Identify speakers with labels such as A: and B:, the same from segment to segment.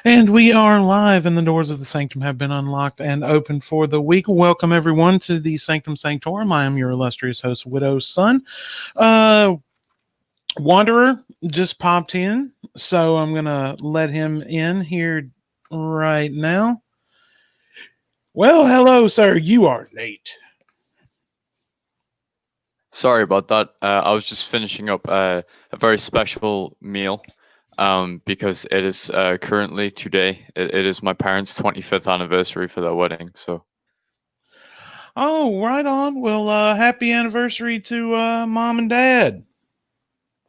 A: And we are live, and the doors of the Sanctum have been unlocked and open for the week. Welcome, everyone, to the Sanctum Sanctorum. I am your illustrious host, Widow's Son. Uh, Wanderer just popped in, so I'm going to let him in here right now. Well, hello, sir. You are late.
B: Sorry about that. I was just finishing up a very special meal because it is currently today. It is my parents' 25th anniversary for their wedding. So
A: Oh, right on. Well, happy anniversary to mom and dad.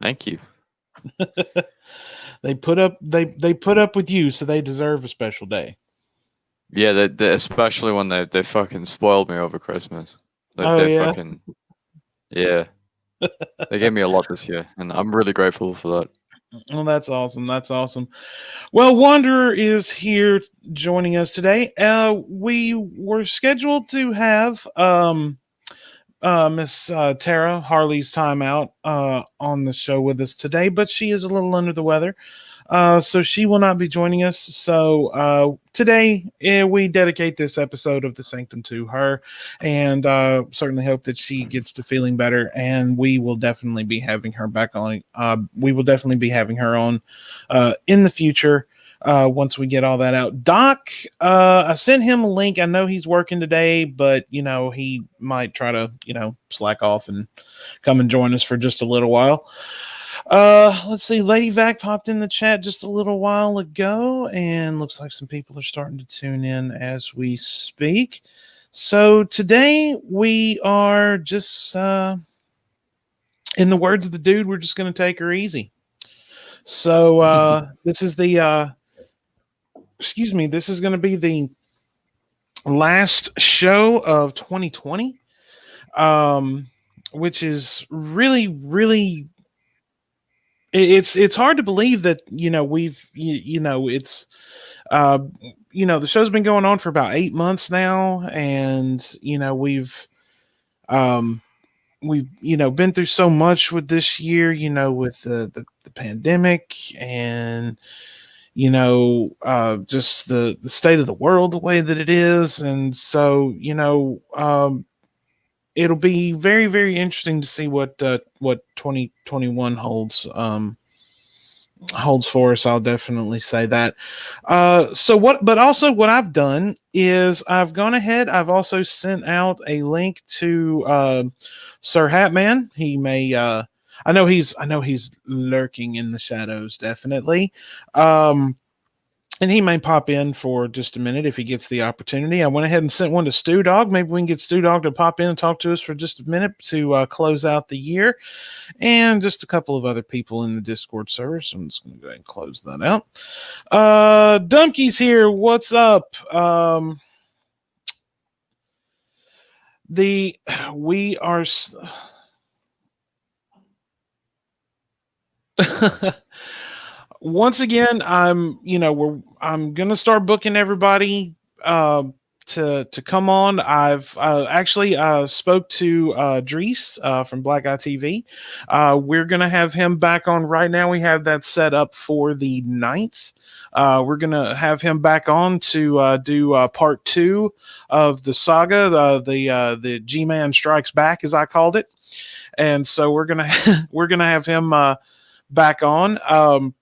B: thank you.
A: They put up with you, so they deserve a special day.
B: Yeah, especially when they fucking spoiled me over Christmas.
A: Oh
B: They
A: yeah.
B: fucking yeah. They gave me a lot this year, and I'm really grateful for that.
A: Well, that's awesome. That's awesome. Well, Wanderer is here joining us today. We were scheduled to have Miss Tara Harley's timeout on the show with us today, but she is a little under the weather. So she will not be joining us. So today we dedicate this episode of the Sanctum to her, and certainly hope that she gets to feeling better. And we will definitely be having her back on. We will definitely be having her on in the future. Once we get all that out, Doc, I sent him a link. I know he's working today, but he might try to slack off and come and join us for just a little while. Let's see. Lady Vac popped in the chat just a little while ago, and looks like some people are starting to tune in as we speak. So today we are just, in the words of the dude, we're just going to take her easy. So this is the, excuse me, this is going to be the last show of 2020, which is really it's hard to believe that we've it's uh the show's been going on for about 8 months now, and um we've been through so much with this year, with the pandemic, and just the state of the world the way that it is. And so it'll be very interesting to see what 2021 holds for us. I'll definitely say that. But also what I've done is I've gone ahead. I've also sent out a link to Sir Hatman. He may. I know he's lurking in the shadows, definitely. And he may pop in for just a minute if he gets the opportunity. I went ahead and sent one to Stew Dog. Maybe we can get Stew Dog to pop in and talk to us for just a minute to close out the year, and just a couple of other people in the Discord server. So I'm just going to go ahead and close that out. Dumpky's here. What's up? The we are. Once again, I'm gonna start booking everybody to come on. I've actually spoke to Drees from Black Eye TV. We're gonna have him back on right now. We have that set up for the 9th. We're gonna have him back on to do part 2 of the saga, the G-Man Strikes Back, as I called it. And so we're gonna we're gonna have him back on.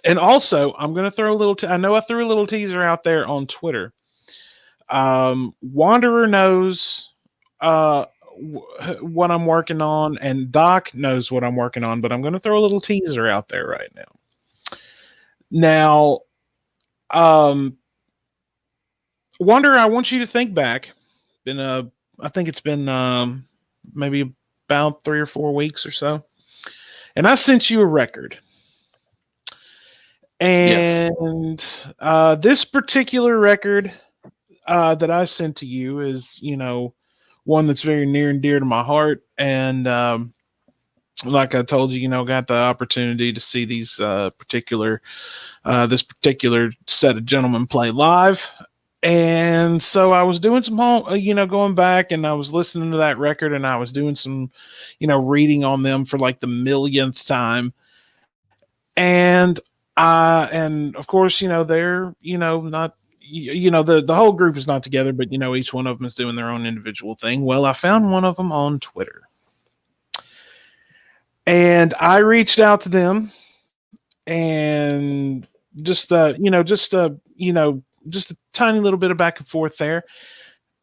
A: And also, I'm going to throw a little. I know I threw a little teaser out there on Twitter. Wanderer knows what I'm working on, and Doc knows what I'm working on. But I'm going to throw a little teaser out there right now. Now, Wanderer, I want you to think back. I think it's been maybe about 3 or 4 weeks or so, and I sent you a record.
B: Yes.
A: And this particular record that I sent to you is, one that's very near and dear to my heart. And like I told you, got the opportunity to see these this particular set of gentlemen play live. And so I was doing some going back, and I was listening to that record, and I was doing some, reading on them for like the millionth time. And And of course, they're, not, the whole group is not together, but, each one of them is doing their own individual thing. Well, I found one of them on Twitter and I reached out to them and just a tiny little bit of back and forth there.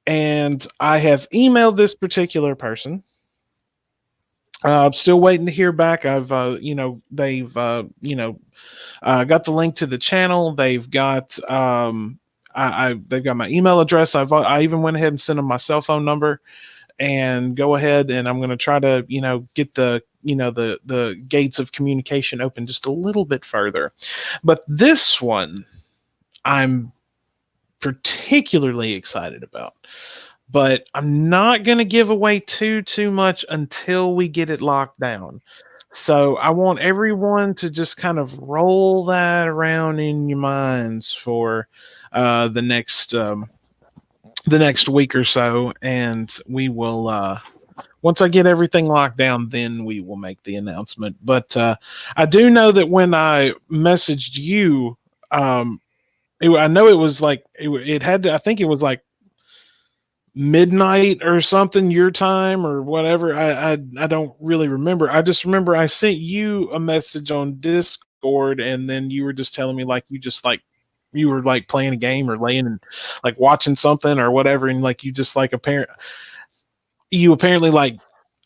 A: And I have emailed this particular person. I'm still waiting to hear back. I've, they've, got the link to the channel. They've got, they've got my email address. I even went ahead and sent them my cell phone number, and go ahead and I'm going to try to, get the gates of communication open just a little bit further. But this one, I'm particularly excited about. But I'm not going to give away too much until we get it locked down. So I want everyone to just kind of roll that around in your minds for the next week or so, and we will. Once I get everything locked down, then we will make the announcement. But I do know that when I messaged you, I know it was like it had to. I think it was like midnight or something your time or whatever. I don't really remember. I just remember I sent you a message on Discord, and then you were just telling me like you were like playing a game or laying and like watching something or whatever, and like you just like you apparently like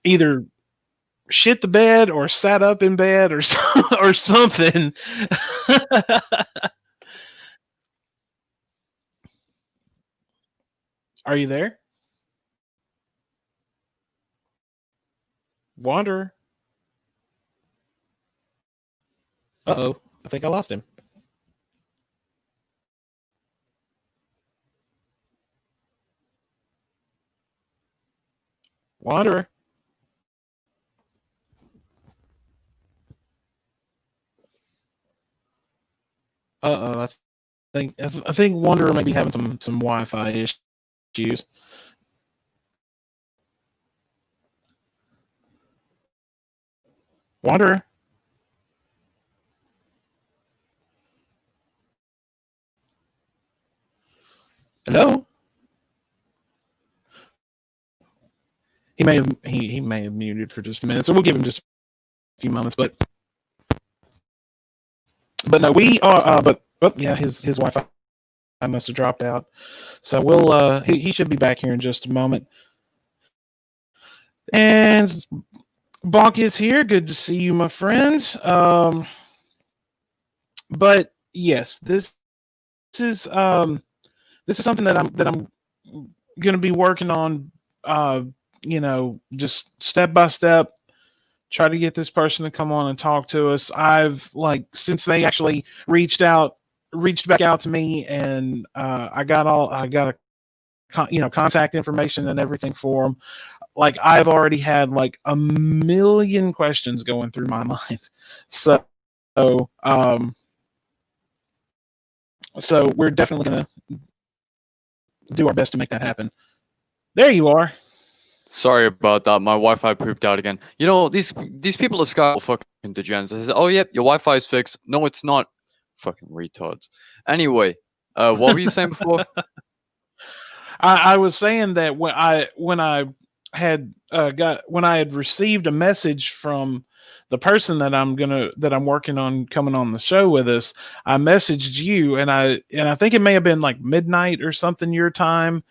A: either shit the bed or sat up in bed or or something. Are you there, Wanderer? Uh-oh, I think I lost him. Wanderer. Uh-oh, I think Wanderer may be having some Wi-Fi issues. Wanderer. Hello. He may have muted for just a minute, so we'll give him just a few moments. But no, we are. But yeah, his Wi-Fi must have dropped out. So we'll he should be back here in just a moment. And Bonk is here. Good to see you, my friend. But yes, is this is something that I'm going to be working on. Just step by step. Try to get this person to come on and talk to us. I've like since they actually reached back out to me, and I got a contact information and everything for them. Like I've already had like a million questions going through my mind. So um so we're definitely gonna do our best to make that happen. There you are.
B: Sorry about that. My Wi-Fi pooped out again. You know, these people at Sky are fucking degenerates. They say, "Oh, yep, your Wi-Fi is fixed." No, it's not. Fucking retards. Anyway, what were you saying before?
A: I was saying that when I had when I had received a message from the person that I'm working on coming on the show with us, I messaged you, and I think it may have been like midnight or something your time,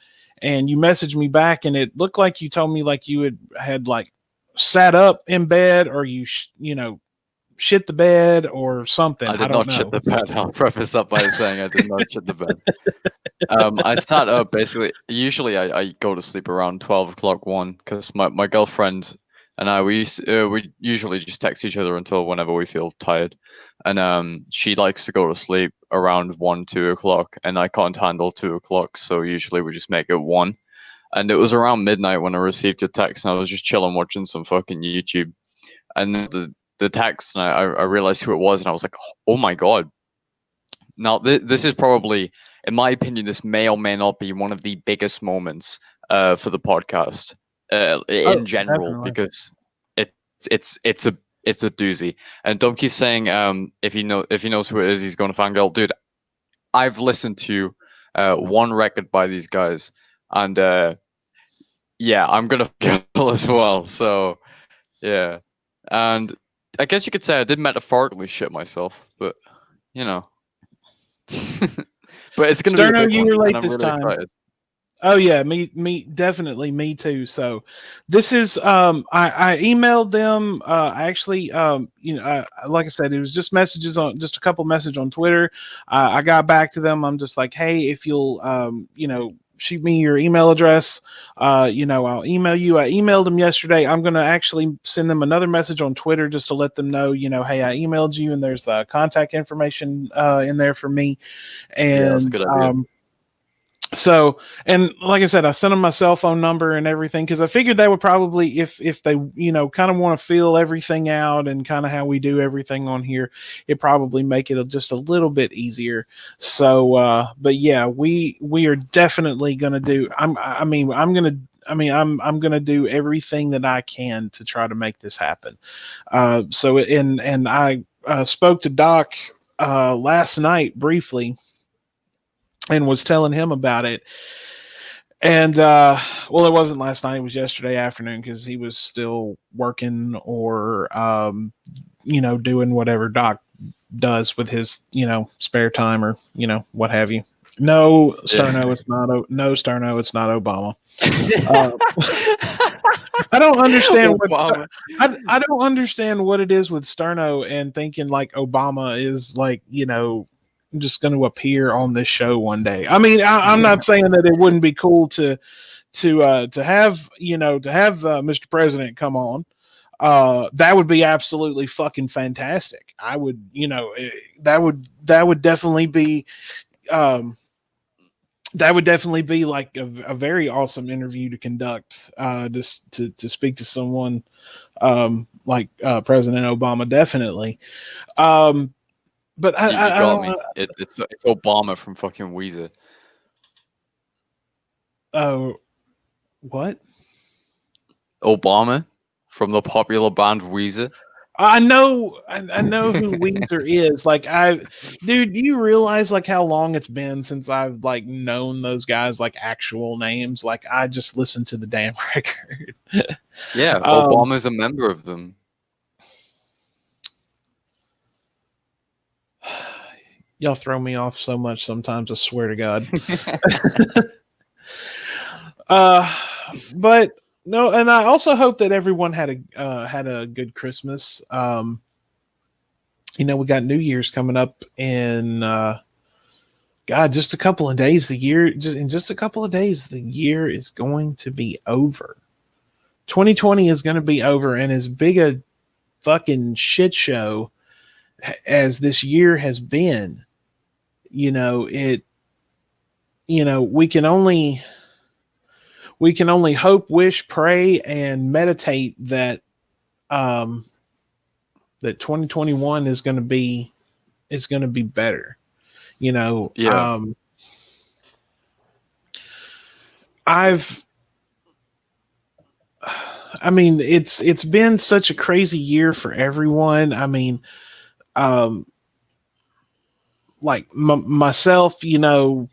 A: and you messaged me back, and it looked like you told me like you had like sat up in bed, or shit the bed or something.
B: I
A: I
B: did
A: don't
B: not shit
A: know.
B: the bed. I'll preface that by saying I did not shit the bed. I sat up basically. Usually, I go to sleep around 12 o'clock, 1, because my girlfriend and I we usually just text each other until whenever we feel tired, and she likes to go to sleep around 1, 2 o'clock, and I can't handle 2 o'clock, so usually we just make it 1. And it was around midnight when I received your text, and I was just chilling watching some fucking YouTube, and the text, and I realized who it was, and I was like, oh my god. Now, this is probably, in my opinion, this may or may not be one of the biggest moments for the podcast in
A: Oh,
B: general,
A: definitely.
B: because it's a it's a doozy. And Dumpy's saying if he knows who it is, he's going to fangirl. Dude, I've listened to one record by these guys, and yeah, I'm gonna fangirl as well. So yeah, and I guess you could say I did metaphorically shit myself, but you know, but it's gonna be a
A: Sterno,
B: big
A: you
B: one,
A: were
B: and
A: late
B: I'm
A: this
B: really
A: time.
B: excited.
A: Oh yeah, me definitely me too. So this is I emailed them I actually like I said, it was just messages on just a couple message on Twitter. I got back to them. I'm just like, hey, if you'll shoot me your email address, I'll email you. I emailed them yesterday. I'm gonna actually send them another message on Twitter just to let them know, hey, I emailed you and there's contact information in there for me.
B: Yeah, that's a
A: And
B: good idea.
A: so, and like I said, I sent them my cell phone number and everything because I figured they would probably, if they, kind of want to fill everything out and kind of how we do everything on here, it probably make it just a little bit easier. So, but yeah, we are definitely gonna do. I'm gonna do everything that I can to try to make this happen. And I spoke to Doc last night briefly and was telling him about it. And well, it wasn't last night; it was yesterday afternoon because he was still working or doing whatever Doc does with his spare time or what have you. No,
B: Yeah.
A: Sterno, it's not. No, Sterno, it's not Obama. Uh, I don't understand what
B: Obama.
A: I don't understand what it is with Sterno and thinking like Obama is like just going to appear on this show one day. I mean, I'm not saying that it wouldn't be cool to have Mr. President come on. That would be absolutely fucking fantastic. I would that would definitely be um like a very awesome interview to conduct, just to speak to someone like President Obama, definitely. Um, but
B: You
A: I
B: got
A: don't
B: me. It's Obama from fucking Weezer.
A: uh, what?
B: Obama from the popular band Weezer.
A: I know who Weezer is. Like dude, do you realize like how long it's been since I've like known those guys like actual names? Like I just listened to the damn record.
B: Yeah,
A: um,
B: Obama's a member of them.
A: y'all throw me off so much sometimes. I swear to God. Uh, but no, and I also hope that everyone had a good Christmas. We got New Year's coming up in God, just a couple of days. In just a couple of days, the year is going to be over. 2020 is going to be over, and as big a fucking shit show as this year has been, it. We can only hope, wish, pray, and meditate um, that 2021 is going to be better. You know,
B: Yeah,
A: um, I've I mean, it's been such a crazy year for everyone. I mean, um, like myself, finding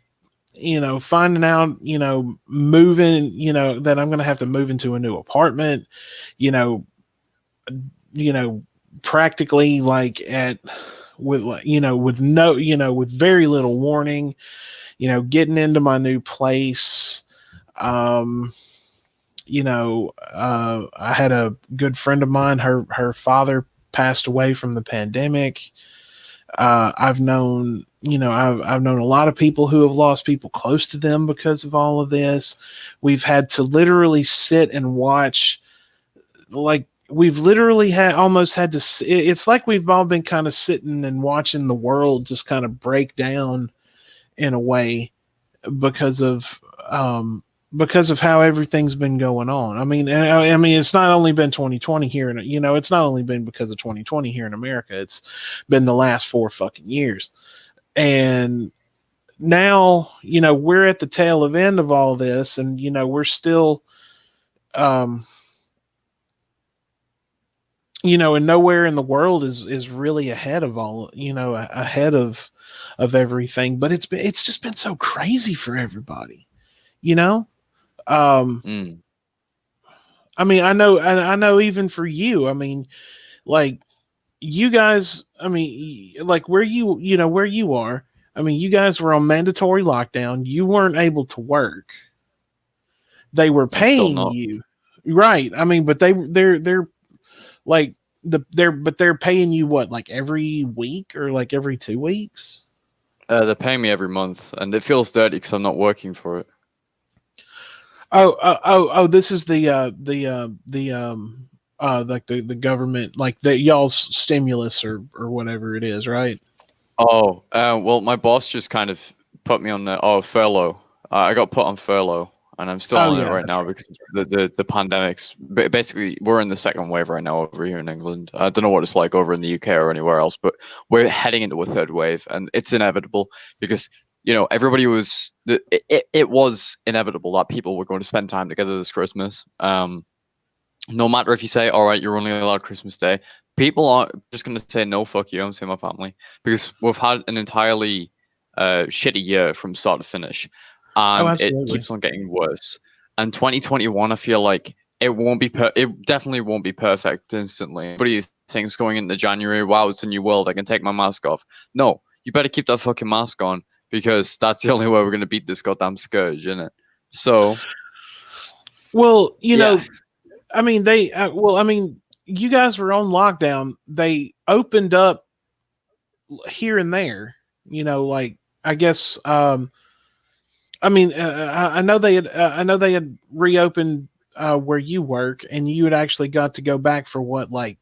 A: out, moving, that I'm going to have to move into a new apartment, you know, you know, practically like at with like, with no, with very little warning, getting into my new place. Um, I had a good friend of mine, her father passed away from the pandemic. I've known a lot of people who have lost people close to them because of all of this. We've had to literally sit and watch, like we've literally had almost had to. It's like we've all been kind of sitting and watching the world just kind of break down in a way because of how everything's been going on. I mean, it's not only been 2020 here, and it's not only been because of 2020 here in America. It's been the last 4 fucking years, and now we're at the tail of end of all this, and we're still um, And nowhere in the world is really ahead of all, ahead of everything. But it's just been so crazy for everybody, you know. Um,
B: Mm.
A: I mean, I know even for you, I mean, like you guys, I mean, like where you are. I mean, you guys were on mandatory lockdown. You weren't able to work. They were
B: I'm still
A: paying
B: not.
A: you, right? I mean, but they're like they're paying you what, like every week or like every 2 weeks?
B: They're paying me every month, and it feels dirty because I'm not working for it.
A: Oh, this is like the government, like the y'all's stimulus or whatever it is, right?
B: Oh, well, my boss just kind of put me on furlough. I got put on furlough, and I'm still
A: Oh
B: on it
A: yeah,
B: right
A: that's
B: now
A: right.
B: because the pandemic's basically we're in the second wave right now over here in England. I don't know what it's like over in the UK or anywhere else, but we're heading into a third wave, and it's inevitable because everybody was it was inevitable that people were going to spend time together this Christmas. No matter if you say, all right, you're only allowed Christmas Day, people are just going to say, no, fuck you, I'm seeing my family. Because we've had an entirely shitty year from start to finish.
A: Oh,
B: And it
A: absolutely.
B: keeps on getting worse. And 2021, I feel like it won't be, it definitely won't be perfect instantly. Everybody thinks going into January, wow, it's a new world, I can take my mask off. No, you better keep that fucking mask on because that's the only way we're going to beat this goddamn scourge, isn't it? So,
A: Well,
B: yeah.
A: I mean, I mean, you guys were on lockdown. They opened up here and there, like I guess. I mean, I know they had reopened where you work, and you had actually got to go back for what, like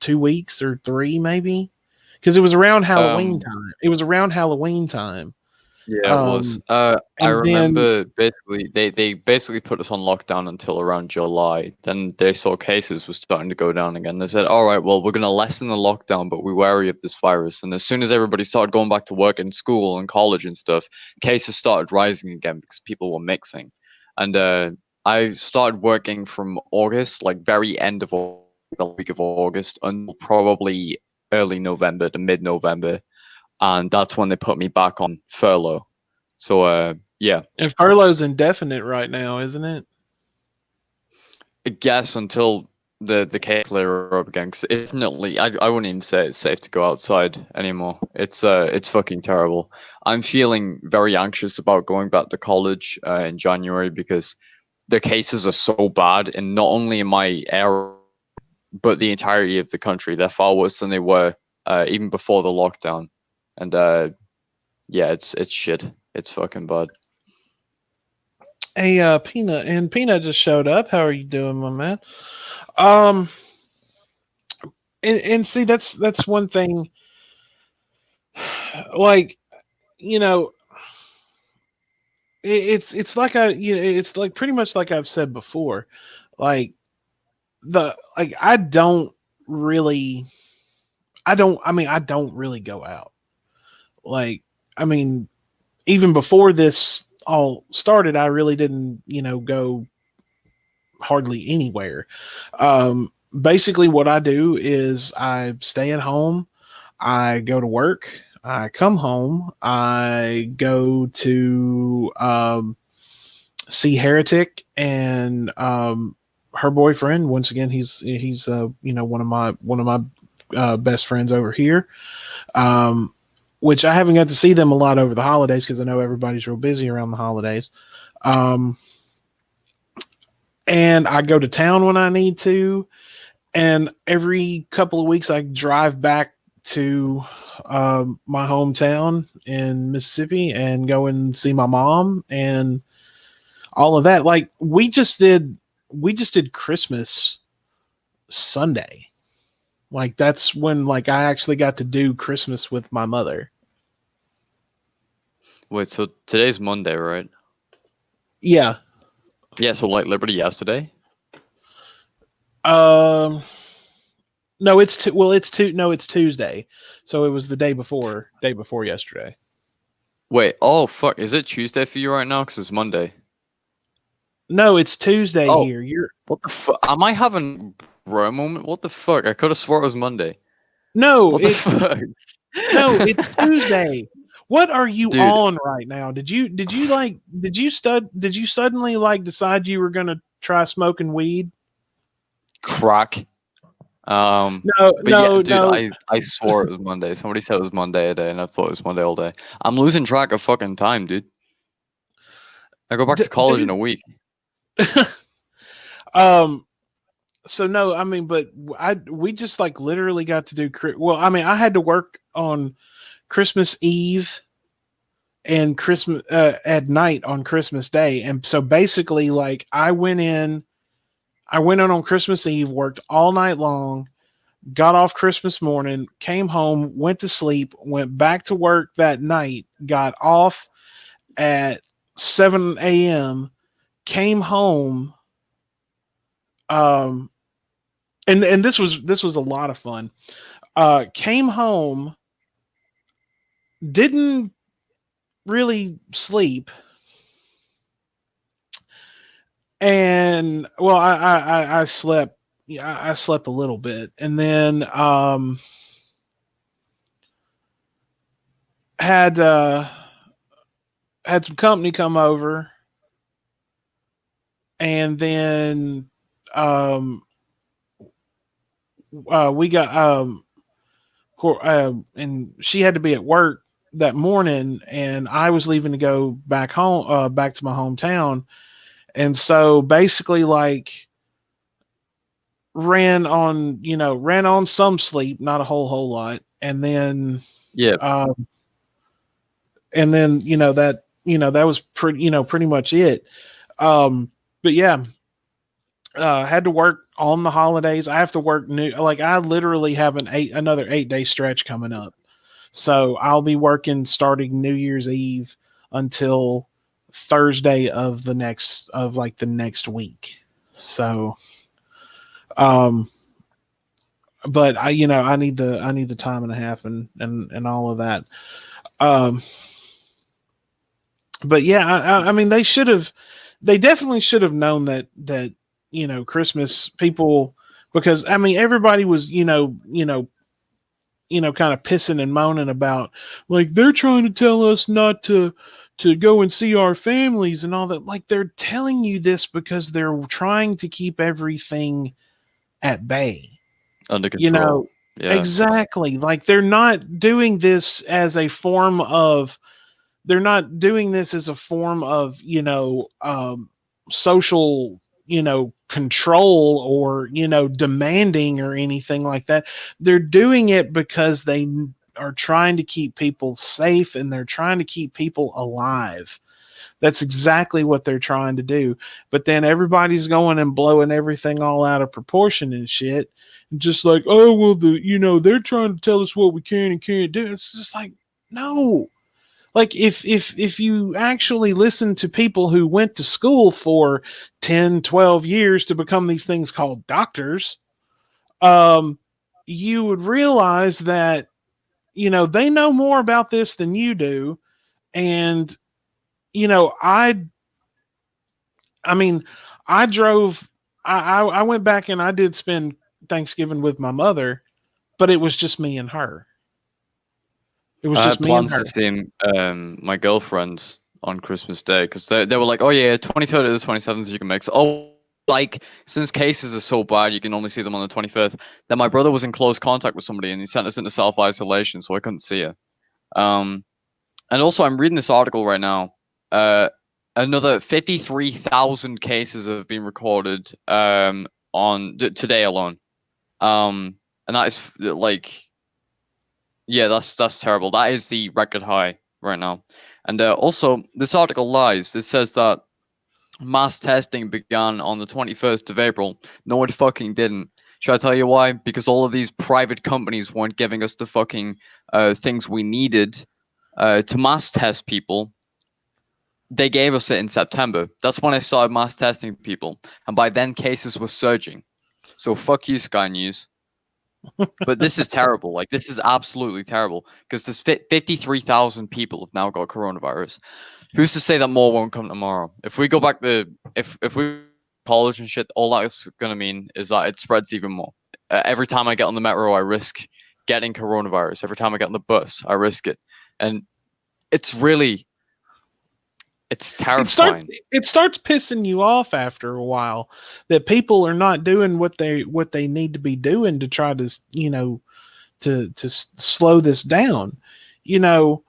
A: 2 weeks or three, maybe, because it was around Halloween
B: Um,
A: time. It was around Halloween time.
B: Yeah, it was.
A: Um,
B: I
A: and then
B: remember basically they basically put us on lockdown until around July. Then they saw cases were starting to go down again. They said, "All right, well, we're going to lessen the lockdown, but we're wary of this virus." And as soon as everybody started going back to work and school and college and stuff, cases started rising again because people were mixing. And I started working from August, like very end of the week of August, until probably early November to mid November, and that's when they put me back on furlough. So yeah,
A: and furlough's indefinite right now, isn't it?
B: I guess until the case clear up again, because definitely I wouldn't even say it's safe to go outside anymore. It's fucking terrible. I'm feeling very anxious about going back to college in January because the cases are so bad, and not only in my area but the entirety of the country. They're far worse than they were even before the lockdown, and yeah, it's shit. It's fucking bad.
A: Hey, Peanut just showed up. How are you doing, my man? Um, and see, that's one thing. Like, you know, it's like it's like pretty much like I've said before. Like I don't really, I mean, I don't really go out. Like, I mean, even before this all started, I really didn't, go hardly anywhere. Basically, what I do is I stay at home. I go to work. I come home. I go to see Heretic and her boyfriend. Once again, he's one of my best friends over here. Um, which I haven't got to see them a lot over the holidays because I know everybody's real busy around the holidays. Um, and I go to town when I need to, and every couple of weeks I drive back to my hometown in Mississippi and go and see my mom and all of that. Like we just did Christmas Sunday. Like that's when like I actually got to do Christmas with my mother.
B: Wait, so today's Monday, right?
A: Yeah.
B: Yeah, so like Liberty yesterday.
A: Um. No, it's Tuesday. So it was the day before yesterday.
B: Wait, oh fuck, is it Tuesday for you right now? Because it's Monday.
A: No, it's Tuesday
B: Oh,
A: here. You're
B: what the fuck? Am I having? bro moment. What the fuck? I could have swore it was Monday.
A: No,
B: What the
A: it's
B: fuck?
A: no, it's Tuesday. What are you
B: Dude,
A: on right now? Did you suddenly like decide you were gonna try smoking weed?
B: crack.
A: No,
B: But yeah,
A: no,
B: dude,
A: no.
B: I swore it was Monday. Somebody said it was Monday a day, and I thought it was Monday all day. I'm losing track of fucking time, dude. I go back to college in
A: Dude.
B: a week.
A: um so no, I mean, but we just like literally got to do well, I mean, I had to work on Christmas Eve and Christmas at night on Christmas Day. And so basically like I went in on Christmas Eve, worked all night long, got off Christmas morning, came home, went to sleep, went back to work that night, got off at 7 a.m., came home, um and this was a lot of fun. Came home, didn't really sleep, and well, I slept. Yeah, I slept a little bit, and then had had some company come over, and then um, we got and she had to be at work that morning, and I was leaving to go back home, back to my hometown, and so basically like ran on some sleep, not a whole lot,
B: Yeah,
A: um and then that was pretty pretty much it. But yeah, had to work on the holidays. I have to work new, like I literally have another 8 day stretch coming up, so I'll be working starting New Year's Eve until Thursday of the next week. So um but I need the time and a half and all of that. Um, but yeah, I mean, they definitely should have known that Christmas people, because I mean everybody was kind of pissing and moaning about like they're trying to tell us not to go and see our families and all that. Like they're telling you this because they're trying to keep everything at bay.
B: under
A: You
B: control.
A: know,
B: Yeah,
A: exactly. Like they're not doing this as a form of they're not doing this as a form of, social, control or, demanding or anything like that. They're doing it because they are trying to keep people safe and they're trying to keep people alive. That's exactly what they're trying to do. But then everybody's going and blowing everything all out of proportion and shit. And just like, oh well, they're trying to tell us what we can and can't do. It's just like, no. Like if you actually listen to people who went to school for 10, 12 years to become these things called doctors, um, you would realize that, they know more about this than you do. And, you know, I I mean, I drove. I went back and I did spend Thanksgiving with my mother, but it was just me and her. It was
B: I
A: just
B: had
A: me and
B: plans to
A: her.
B: see my girlfriend on Christmas Day because they were like, oh yeah, 23rd to the 27th you can mix. Oh, like since cases are so bad, you can only see them on the 25th. Then my brother was in close contact with somebody and he sent us into self isolation, so I couldn't see her. Um, and also, I'm reading this article right now. Uh, Another 53,000 cases have been recorded on today alone. And that is like, yeah, that's terrible. That is the record high right now. And also, this article lies. It says that mass testing began on the 21st of April. No, it fucking didn't. Should I tell you why? Because all of these private companies weren't giving us the fucking things we needed to mass test people. They gave us it in September. That's when I started mass testing people. And by then, cases were surging. So fuck you, Sky News. But this is terrible. Like, this is absolutely terrible because there's 53,000 people have now got coronavirus. Who's to say that more won't come tomorrow? If we go back if we college and shit, all that's going to mean is that it spreads even more. Every time I get on the metro, I risk getting coronavirus. Every time I get on the bus, I risk it. And it's really, it's terrifying.
A: It starts pissing you off after a while that people are not doing what they need to be doing to try to, to slow this down, you know.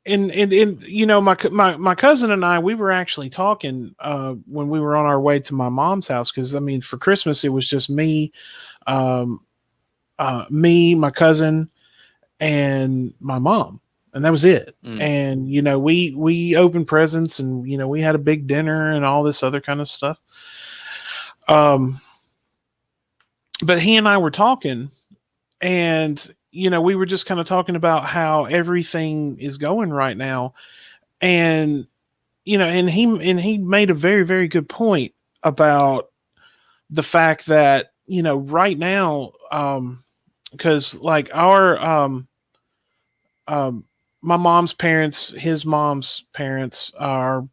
A: And my cousin and I, we were actually talking when we were on our way to my mom's house, because I mean, for Christmas it was just me, my cousin, and my mom, and that was it. And we opened presents, and we had a big dinner and all this other kind of stuff. But he and I were talking, and we were just kind of talking about how everything is going right now. And he made a very, very good point about the fact that right now, because like our my mom's parents, his mom's parents, are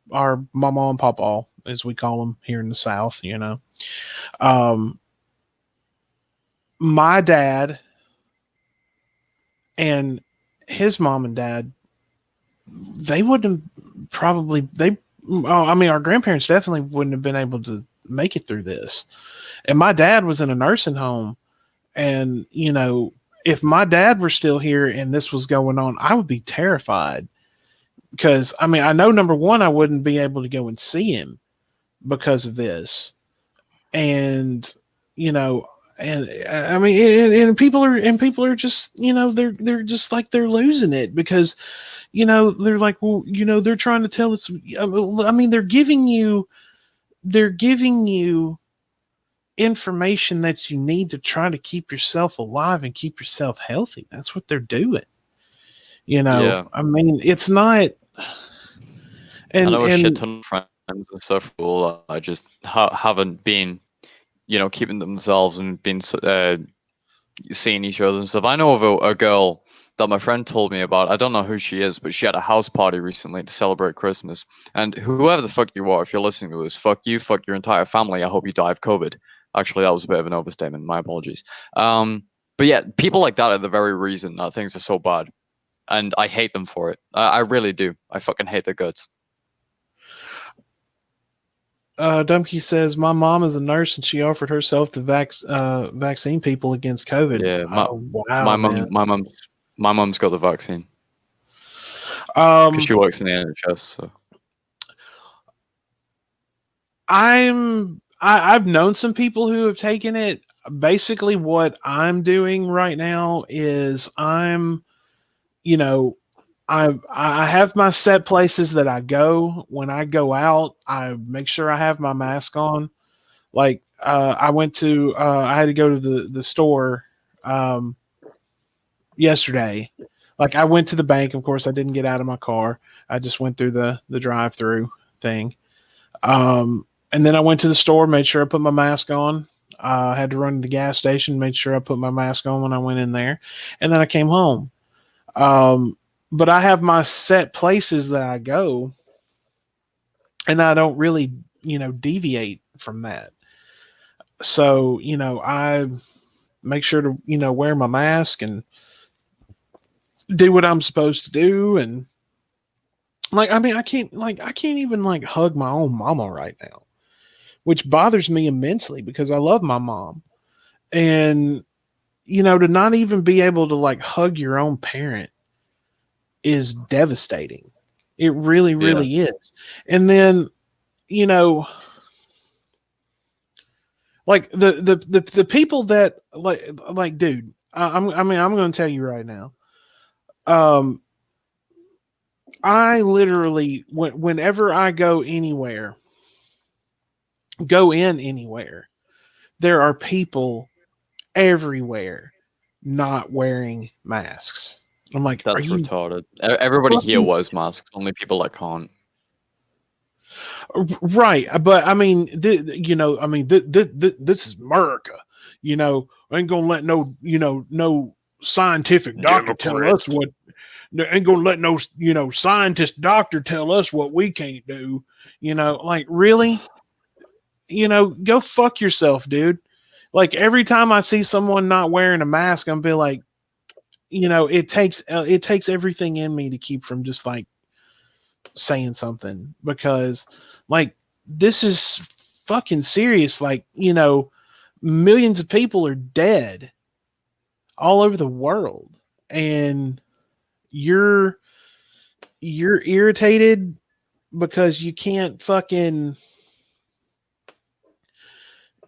A: mama and papa, as we call them here in the South. My dad and his mom and dad, they wouldn't probably our grandparents definitely wouldn't have been able to make it through this. And my dad was in a nursing home, and if my dad were still here and this was going on, I would be terrified, because I know, number one, I wouldn't be able to go and see him because of this. And and I mean, and people are just, they're just like, they're losing it, because they're like, well, they're trying to tell us, I mean, they're giving you information that you need to try to keep yourself alive and keep yourself healthy. That's what they're doing.
B: Yeah.
A: I mean, it's not. And
B: I know a shit ton of friends and stuff who I just haven't been, keeping themselves and been seeing each other and stuff. I know of a girl that my friend told me about. I don't know who she is, but she had a house party recently to celebrate Christmas. And whoever the fuck you are, if you're listening to this, fuck you, fuck your entire family. I hope you die of COVID. Actually, that was a bit of an overstatement. My apologies. But yeah, people like that are the very reason that things are so bad. And I hate them for it. I really do. I fucking hate their guts.
A: Dumpy says, my mom is a nurse and she offered herself to vaccine people against COVID.
B: Yeah,
A: wow,
B: my mom's got the vaccine.
A: Because
B: she works in the NHS. So
A: I've known some people who have taken it. Basically, what I'm doing right now is I have my set places that I go. When I go out, I make sure I have my mask on. Like I had to go to the store yesterday. Like I went to the bank. Of course, I didn't get out of my car. I just went through the drive-through thing. And then I went to the store, made sure I put my mask on. I had to run to the gas station, made sure I put my mask on when I went in there. And then I came home. But I have my set places that I go, and I don't really, deviate from that. So, I make sure to, wear my mask and do what I'm supposed to do. And like, I mean, I can't even like hug my own mama right now, which bothers me immensely because I love my mom. And, to not even be able to like hug your own parent is devastating. It really, really is. And then, like the people that like, dude, I'm going to tell you right now. I literally, whenever I go in anywhere, there are people everywhere not wearing masks. I'm like,
B: that's retarded. Everybody here wears masks. Only people that can't.
A: Right, but I mean, this is America. I ain't gonna let no scientific doctor tell us what. Ain't gonna let no scientist doctor tell us what we can't do. Like really. go fuck yourself, dude. Like every time I see someone not wearing a mask, I'm be like, it takes everything in me to keep from just like saying something because like this is fucking serious. Like, millions of people are dead all over the world and you're you're irritated because you can't fucking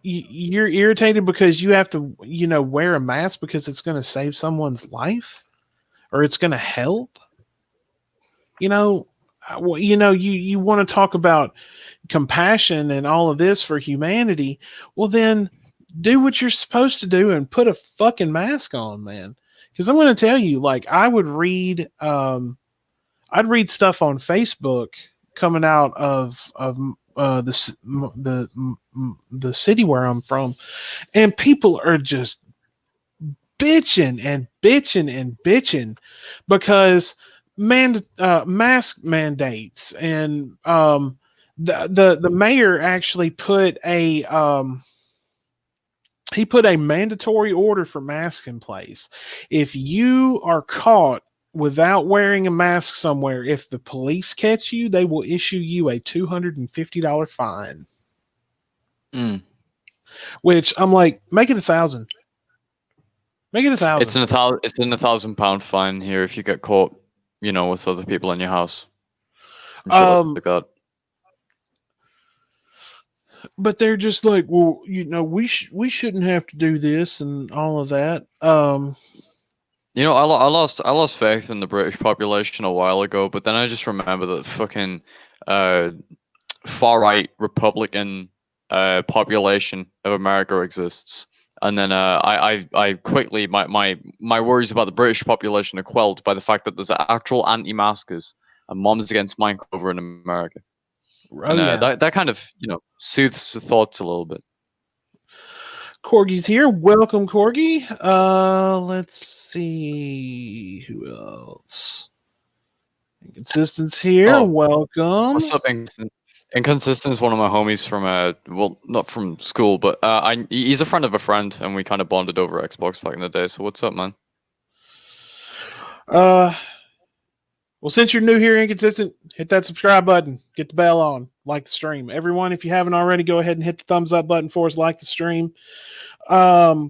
A: you're irritated because you have to wear a mask because it's going to save someone's life or it's going to help. You want to talk about compassion and all of this for humanity. Well, then do what you're supposed to do and put a fucking mask on, man. Because I'm going to tell you, like, I'd read stuff on Facebook coming out of the city where I'm from, and people are just bitching and bitching and bitching because mask mandates and the mayor actually put a he put a mandatory order for masks in place. If you are caught without wearing a mask somewhere, if the police catch you, they will issue you a $250 fine.
B: Mm.
A: Which I'm like, make it 1,000. Make it 1,000.
B: It's an £1,000 fine here if you get caught, with other people in your house and shit like that.
A: But they're just like, well, we shouldn't have to do this and all of that.
B: I lost faith in the British population a while ago, but then I just remember that fucking uh, far right Republican population of America exists, and then I quickly my worries about the British population are quelled by the fact that there's actual anti-maskers and moms against Minecraft in America,
A: Oh
B: and
A: yeah,
B: that kind of soothes the thoughts a little bit.
A: Corgi's here. Welcome, Corgi. Let's see who else. Inconsistence here.
B: Oh,
A: Welcome.
B: what's up, Inconsistent? Inconsistent is one of my homies from well, not from school, but he's a friend of a friend, and we kind of bonded over Xbox back in the day. So what's up, man?
A: Well, since you're new here, Inconsistent, hit that subscribe button. Get the bell on. Like the stream. Everyone, if you haven't already, go ahead and hit the thumbs up button for us. Like the stream. But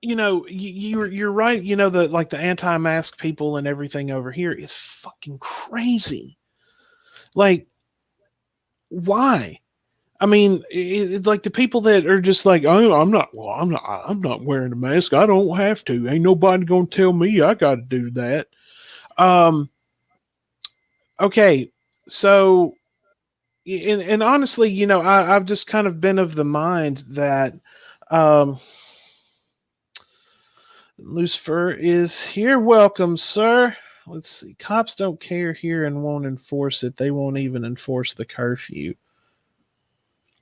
A: you're right. The anti-mask people and everything over here is fucking crazy. Like, why? I mean, like the people that are just like, oh, I'm not wearing a mask. I don't have to. Ain't nobody gonna tell me I got to do that. Okay, so, and honestly, I've just kind of been of the mind that, Lucifer is here. Welcome, sir. Let's see. Cops don't care here and won't enforce it. They won't even enforce the curfew.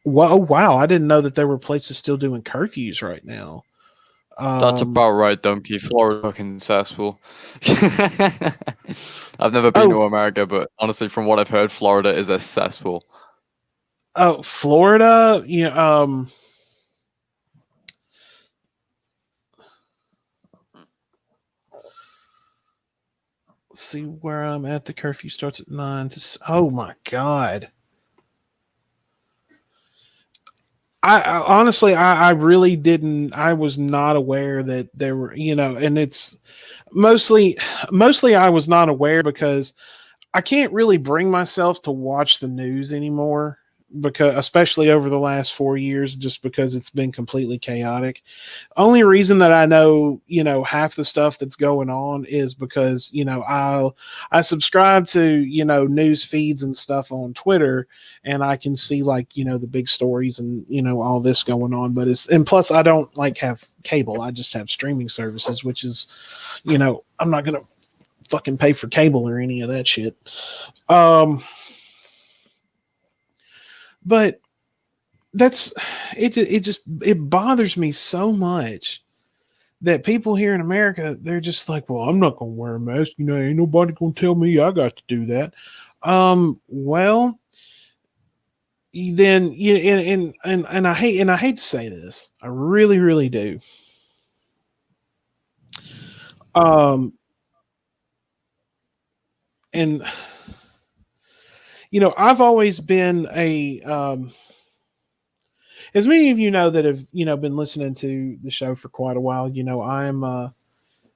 A: Wow. I didn't know that there were places still doing curfews right now.
B: That's about right, Donkey. Florida fucking cesspool. I've never been to America, but honestly, from what I've heard, Florida is a cesspool.
A: Oh, Florida? Let's see where I'm at. The curfew starts at 9 to. Oh my God. I honestly, I really didn't. I was not aware that there were, and it's mostly I was not aware because I can't really bring myself to watch the news anymore, because especially over the last 4 years, just because it's been completely chaotic. Only reason that I know, half the stuff that's going on is because, I subscribe to, news feeds and stuff on Twitter, and I can see like, the big stories and, all this going on. But and plus I don't like have cable. I just have streaming services, which is, I'm not going to fucking pay for cable or any of that shit. But that's it. It bothers me so much that people here in America, they're just like, well, I'm not gonna wear a mask. Ain't nobody gonna tell me I got to do that. Well, then you and I hate to say this, I really, really do. Um, and I've always been as many of you know that have been listening to the show for quite a while.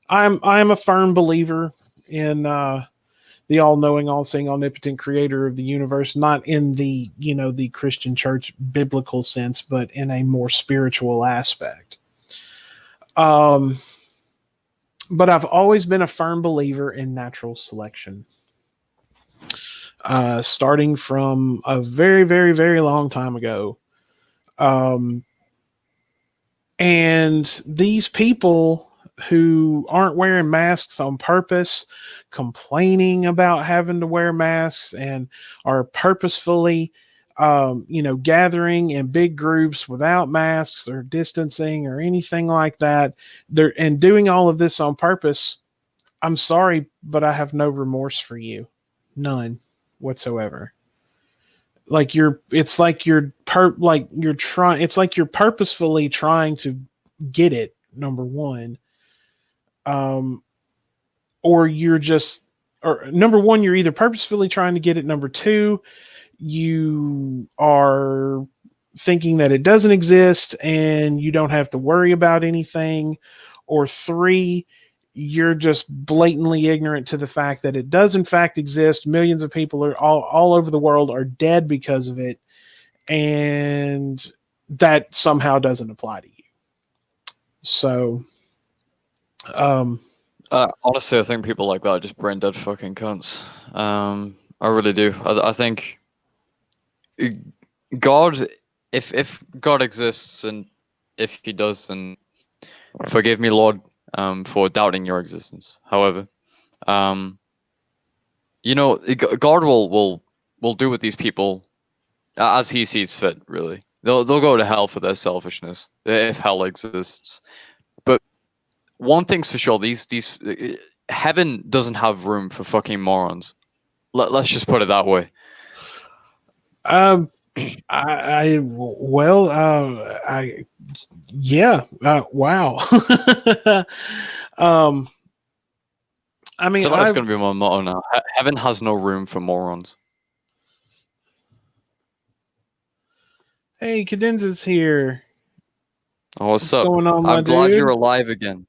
A: I'm a firm believer in the all-knowing, all-seeing, omnipotent creator of the universe, not in the the Christian church biblical sense, but in a more spiritual aspect. Um, but I've always been a firm believer in natural selection, starting from a very, very, very long time ago. Um, and these people who aren't wearing masks on purpose, complaining about having to wear masks, and are purposefully, gathering in big groups without masks or distancing or anything like that. They're and doing all of this on purpose. I'm sorry, but I have no remorse for you, none whatsoever. Like you're trying. It's like you're purposefully trying to get it. Number one, um, or you're just, or number one, you're either purposefully trying to get it. Number two, you are thinking that it doesn't exist and you don't have to worry about anything. Or three, you're just blatantly ignorant to the fact that it does in fact exist. Millions of people are all over the world are dead because of it, and that somehow doesn't apply to you. So, um,
B: Honestly, I think people like that are just brain dead fucking cunts. I really do. I think God, if God exists, and if He does, then forgive me, Lord, for doubting your existence. However, um, God will do with these people as He sees fit. Really, they'll go to hell for their selfishness if hell exists. But one thing's for sure: these heaven doesn't have room for fucking morons. Let's just put it that way.
A: um, I well, I yeah, wow. um, I
B: I
A: mean,
B: feel like that's going to be my motto now. Heaven has no room for morons.
A: hey, Cadenza's here.
B: Oh, what's
A: What's
B: up?
A: going on, my
B: I'm glad you're
A: dude?
B: alive again.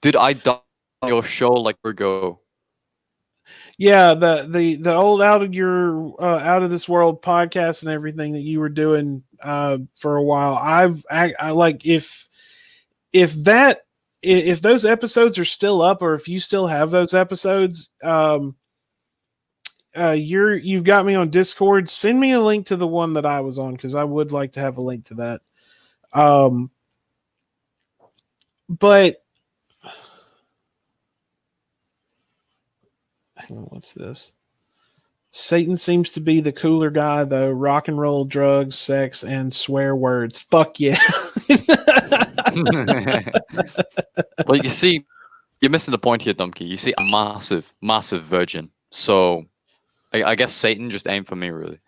B: Dude, I died on your show like a year ago.
A: Yeah, the old out of this world podcast and everything that you were doing for a while. I like if that if those episodes are still up, or if you still have those episodes, you've got me on Discord. Send me a link to the one that I was on, because I would like to have a link to that. Um, but hang on, what's this? Satan seems to be the cooler guy, though. Rock and roll, drugs, sex, and swear words. Fuck yeah.
B: Well, you see, you're missing the point here, Dumpky. You see, I'm massive, massive virgin. So I guess Satan just aimed for me, really.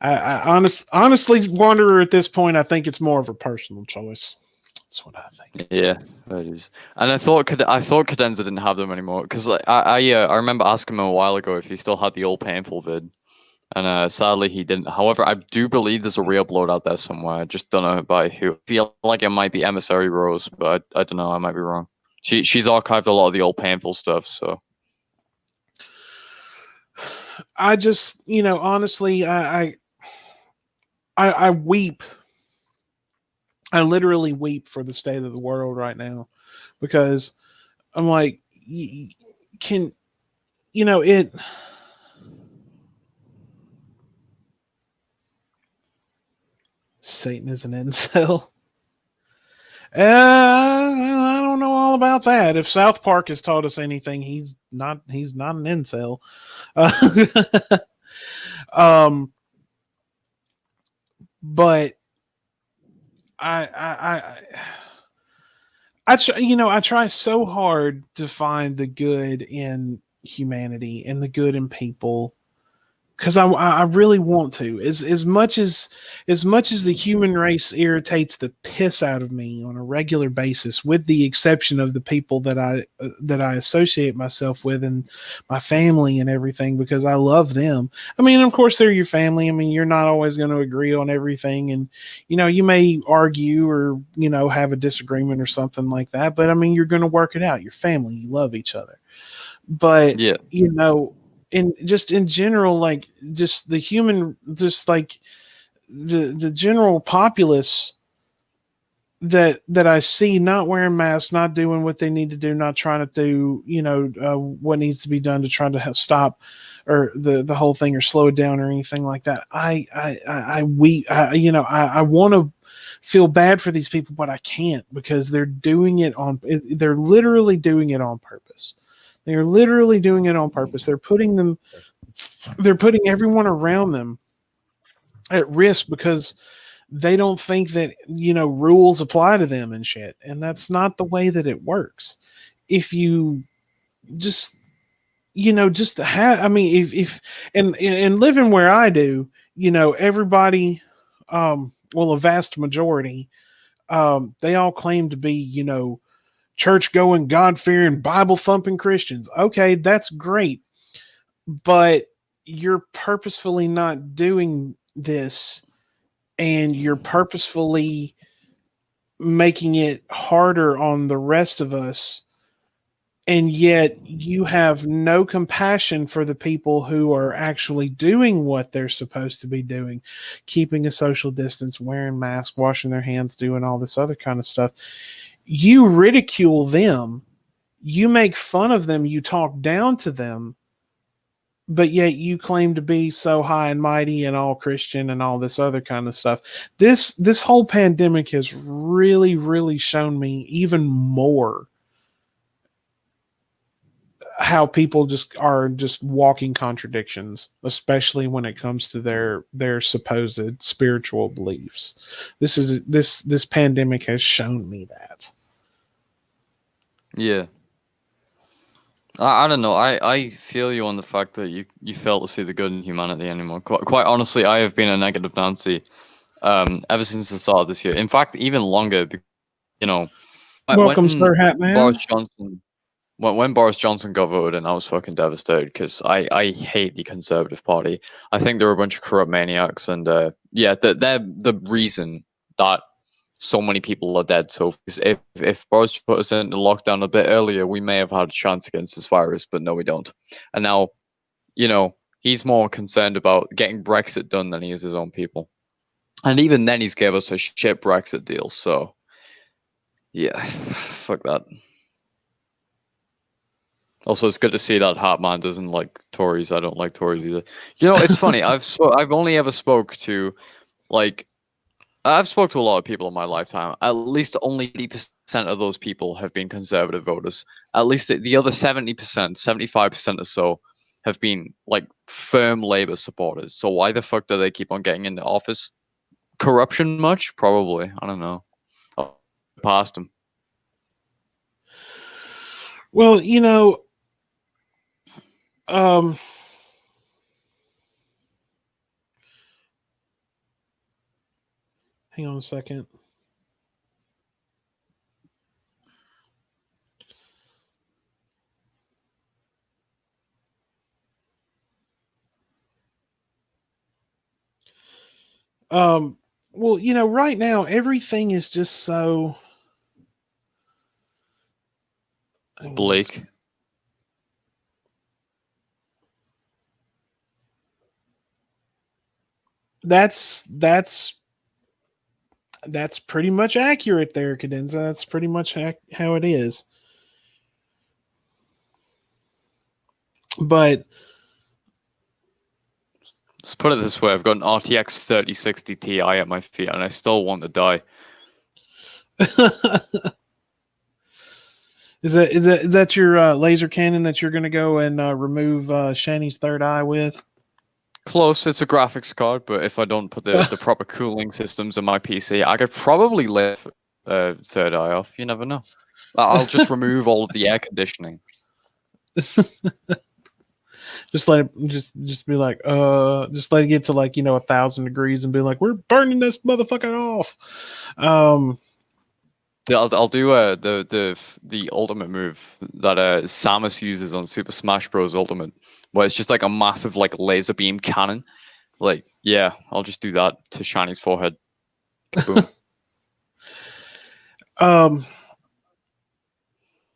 A: Honestly, Wanderer, at this point, I think it's more of a personal choice. That's what I think.
B: Yeah, it is. And I thought Cadenza didn't have them anymore, because like, I remember asking him a while ago if he still had the old painful vid, and sadly he didn't. However, I do believe there's a re-upload out there somewhere. I just don't know by who. I feel like it might be Emissary Rose, but I don't know. I might be wrong. She's archived a lot of the old painful stuff. So
A: I just, honestly, I weep. I literally weep for the state of the world right now, because I'm like, can it? Satan is an incel. I don't know all about that. If South Park has taught us anything, he's not. He's not an incel. Um, but I I try so hard to find the good in humanity and the good in people because I really want to. As much as the human race irritates the piss out of me on a regular basis, with the exception of the people that I associate myself with and my family and everything, because I love them. I mean, of course, they're your family. I mean, you're not always going to agree on everything, and you may argue or have a disagreement or something like that. But I mean, you're going to work it out. Your family, you love each other, but
B: Yeah.
A: in just in general, like just the human, just like the general populace that I see not wearing masks, not doing what they need to do, not trying to do what needs to be done to try to stop or the whole thing or slow it down or anything like that. I want to feel bad for these people, but I can't because they're doing it on. They're literally doing it on purpose. They are literally doing it on purpose. They're putting everyone around them at risk because they don't think that rules apply to them and shit. And that's not the way that it works. If you just just have, I mean, if and living where I do, everybody, well, a vast majority, they all claim to be church going, God fearing, Bible thumping Christians. Okay, that's great, but you're purposefully not doing this, and you're purposefully making it harder on the rest of us, and yet you have no compassion for the people who are actually doing what they're supposed to be doing, keeping a social distance, wearing masks, washing their hands, doing all this other kind of stuff. You ridicule them, you make fun of them, you talk down to them, but yet you claim to be so high and mighty and all Christian and all this other kind of stuff. This whole pandemic has really, really shown me even more how people just are just walking contradictions, especially when it comes to their supposed spiritual beliefs. This pandemic has shown me that.
B: Yeah. I don't know. I feel you on the fact that you fail to see the good in humanity anymore. Quite honestly, I have been a negative Nancy ever since the start of this year. In fact, even longer. You know,
A: Welcome, Sir
B: when
A: Hatman.
B: Boris Johnson when Boris Johnson got voted in, I was fucking devastated because I hate the Conservative Party. I think they're a bunch of corrupt maniacs, and yeah, they're the reason that so many people are dead. So if Boris put us into lockdown a bit earlier, we may have had a chance against this virus, but no, we don't. And now, he's more concerned about getting Brexit done than he is his own people. And even then, he's gave us a shit Brexit deal. So yeah, fuck that. Also, it's good to see that Hartman doesn't like Tories. I don't like Tories either. It's funny. I've only ever spoke to like I've spoke to a lot of people in my lifetime. At least only 80% of those people have been conservative voters. At least the other 70%, 75% or so have been like firm Labour supporters. So why the fuck do they keep on getting into office? Corruption much? Probably. I don't know. I'll past them.
A: Well, um, hang on a second. Well, right now everything is just so
B: Blake.
A: That's pretty much accurate there, Cadenza. That's pretty much how it is. But
B: Let's put it this way: I've got an RTX 3060 Ti at my feet, and I still want to die.
A: is that your laser cannon that you're going to go and remove Shani's third eye with?
B: Close. It's a graphics card, but if I don't put the proper cooling systems in my PC, I could probably lift third eye off. You never know. I'll just remove all of the air conditioning.
A: Just let it just be like, just let it get to like 1,000 degrees and be like, we're burning this motherfucker off. Um,
B: I'll do the ultimate move that Samus uses on Super Smash Bros. Ultimate, where it's just like a massive like laser beam cannon. Like, yeah, I'll just do that to Shiny's forehead. Kaboom.
A: um,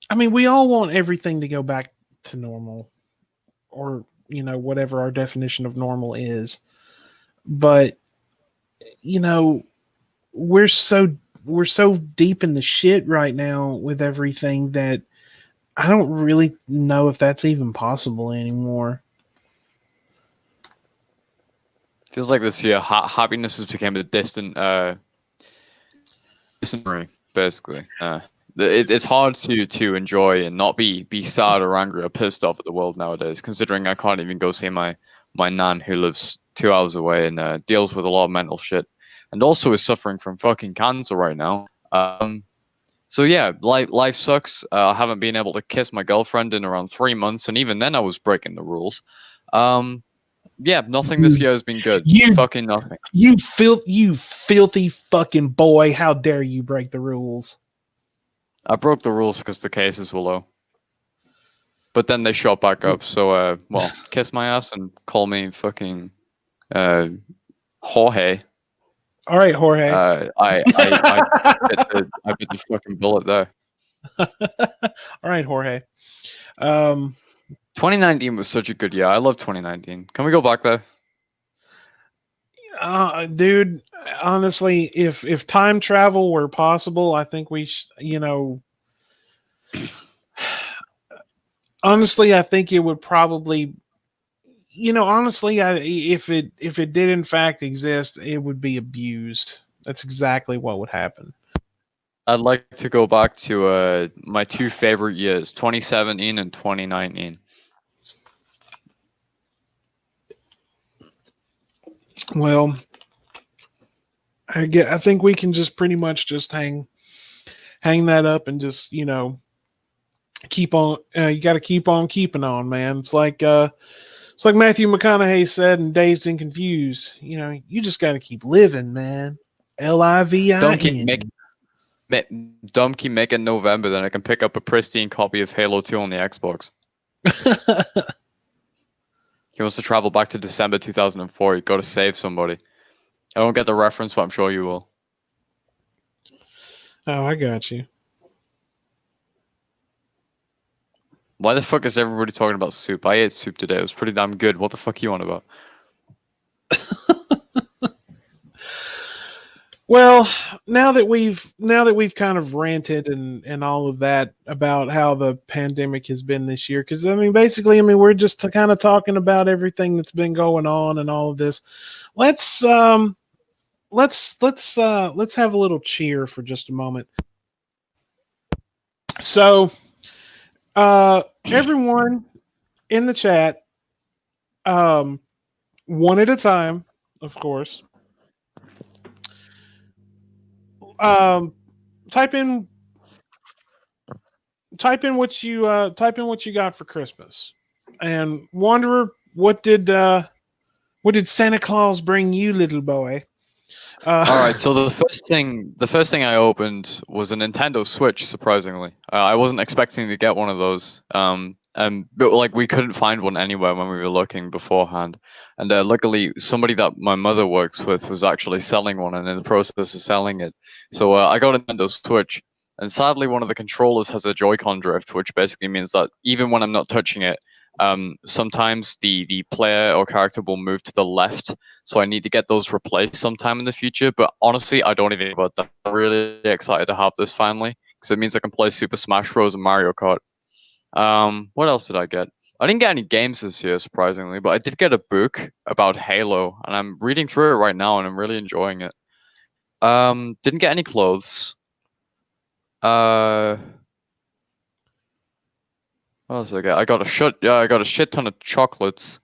A: I mean, we all want everything to go back to normal, or whatever our definition of normal is. But you know, we're so we're so deep in the shit right now with everything that I don't really know if that's even possible anymore.
B: Feels like this year happiness has become a distant memory, basically. It's hard to enjoy and not be sad or angry or pissed off at the world nowadays, considering I can't even go see my nan who lives 2 hours away and deals with a lot of mental shit, and also is suffering from fucking cancer right now. So yeah, life sucks. I haven't been able to kiss my girlfriend in around 3 months, and even then I was breaking the rules. Yeah, nothing this
A: You,
B: year has been good.
A: you,
B: Fucking nothing.
A: you filthy fucking boy! How dare you break the rules?
B: I broke the rules because the cases were low. But then they shot back up. So, well, kiss my ass and call me fucking Jorge.
A: All right, Jorge.
B: I bit the fucking bullet there.
A: All right, Jorge.
B: 2019 was such a good year. I love 2019. Can we go back there?
A: Dude, honestly, if time travel were possible, I think honestly, I think it would probably, honestly, if it did in fact exist, it would be abused. That's exactly what would happen.
B: I'd like to go back to my two favorite years, 2017 and 2019.
A: Well, I think we can just pretty much just hang that up and just keep on. You got to keep on keeping on, man. It's like Matthew McConaughey said in Dazed and Confused. You just got to keep living, man.
B: Don't keep
A: LIVIN.
B: Dumb keep making November, then I can pick up a pristine copy of Halo 2 on the Xbox. He wants to travel back to December 2004. You got to save somebody. I don't get the reference, but I'm sure you will.
A: Oh, I got you.
B: Why the fuck is everybody talking about soup? I ate soup today. It was pretty damn good. What the fuck are you on about?
A: Well, now that we've kind of ranted and all of that about how the pandemic has been this year, because basically, we're just kind of talking about everything that's been going on and all of this. Let's have a little cheer for just a moment. So, everyone in the chat, one at a time, of course. Um, type in what you got for Christmas, and Wanderer, what did Santa Claus bring you, little boy?
B: All right, so the first thing I opened was a Nintendo Switch. Surprisingly, I wasn't expecting to get one of those. But like we couldn't find one anywhere when we were looking beforehand, and luckily somebody that my mother works with was actually selling one and in the process of selling it. So I got a Nintendo Switch, and sadly one of the controllers has a Joy-Con drift, which basically means that even when I'm not touching it, sometimes the player or character will move to the left, so I need to get those replaced sometime in the future. But honestly, I don't even think about that. I'm really excited to have this finally, because it means I can play Super Smash Bros. And Mario Kart. What else did I get? I didn't get any games this year, surprisingly, but I did get a book about Halo, and I'm reading through it right now, and I'm really enjoying it. Didn't get any clothes. What else did I get? I got a shit ton of chocolates.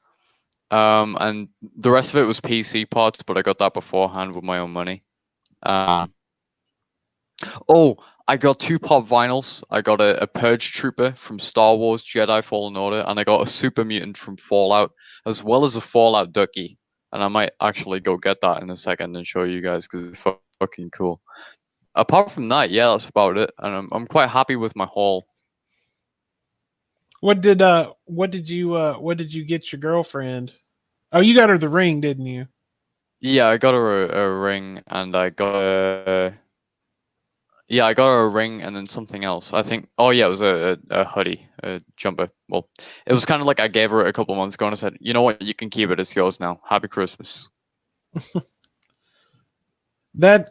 B: And the rest of it was PC parts, but I got that beforehand with my own money. Oh, I got two pop vinyls. I got a Purge Trooper from Star Wars Jedi Fallen Order, and I got a Super Mutant from Fallout, as well as a Fallout Ducky. And I might actually go get that in a second and show you guys because it's fucking cool. Apart from that, yeah, that's about it. And I'm quite happy with my haul.
A: What did you get your girlfriend? Oh, you got her the ring, didn't you?
B: Yeah, I got her a ring, and I got I got her a ring and then something else. I think. Oh yeah, it was a hoodie, a jumper. Well, it was kind of like I gave her it a couple months ago, and I said, you know what, you can keep it. It's yours now. Happy Christmas.
A: That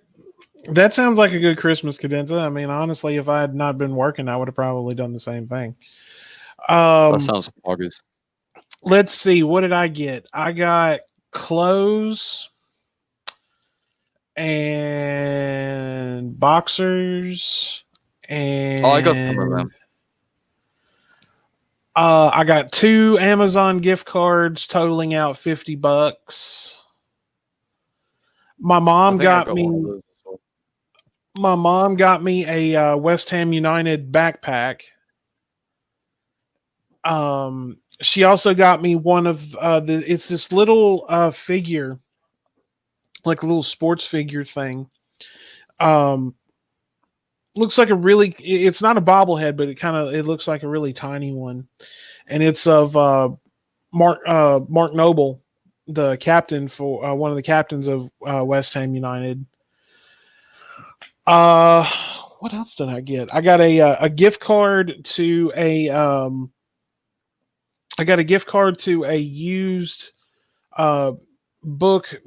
A: that sounds like a good Christmas cadenza. I mean, honestly, if I had not been working, I would have probably done the same thing.
B: That
A: Um,
B: sounds poggers.
A: let's see. What did I get? I got clothes and boxers
B: Oh, I got some of
A: and
B: them.
A: I got 2 Amazon gift cards totaling out $50. My
B: I
A: mom
B: think I
A: got
B: got one of
A: me
B: those as well.
A: my mom got me a West Ham United backpack. She also got me one of it's this little figure, like a little sports figure thing. Um, looks like a really it's not a bobblehead, but it looks like a really tiny one, and it's of Mark Noble, the captain for one of the captains of West Ham United. Uh, what else did I get? I got a gift card to a I got a gift card to a used uh book,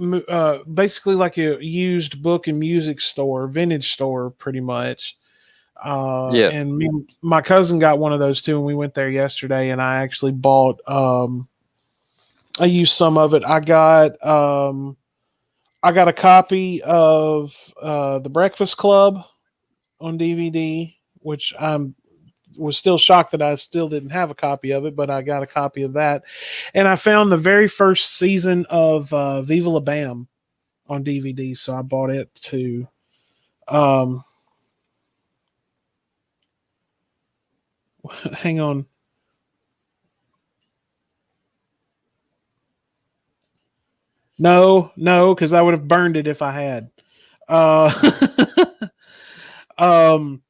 A: basically like a used book and music store, vintage store, pretty much.
B: Yeah.
A: And my cousin got one of those too, and we went there yesterday, and I actually bought. I used some of it. I got a copy of The Breakfast Club on DVD, which I'm was still shocked that I still didn't have a copy of it, but I got a copy of that. And I found the very first season of Viva La Bam on DVD, so I bought it too. Um, hang on. No, because I would have burned it if I had. Uh, um,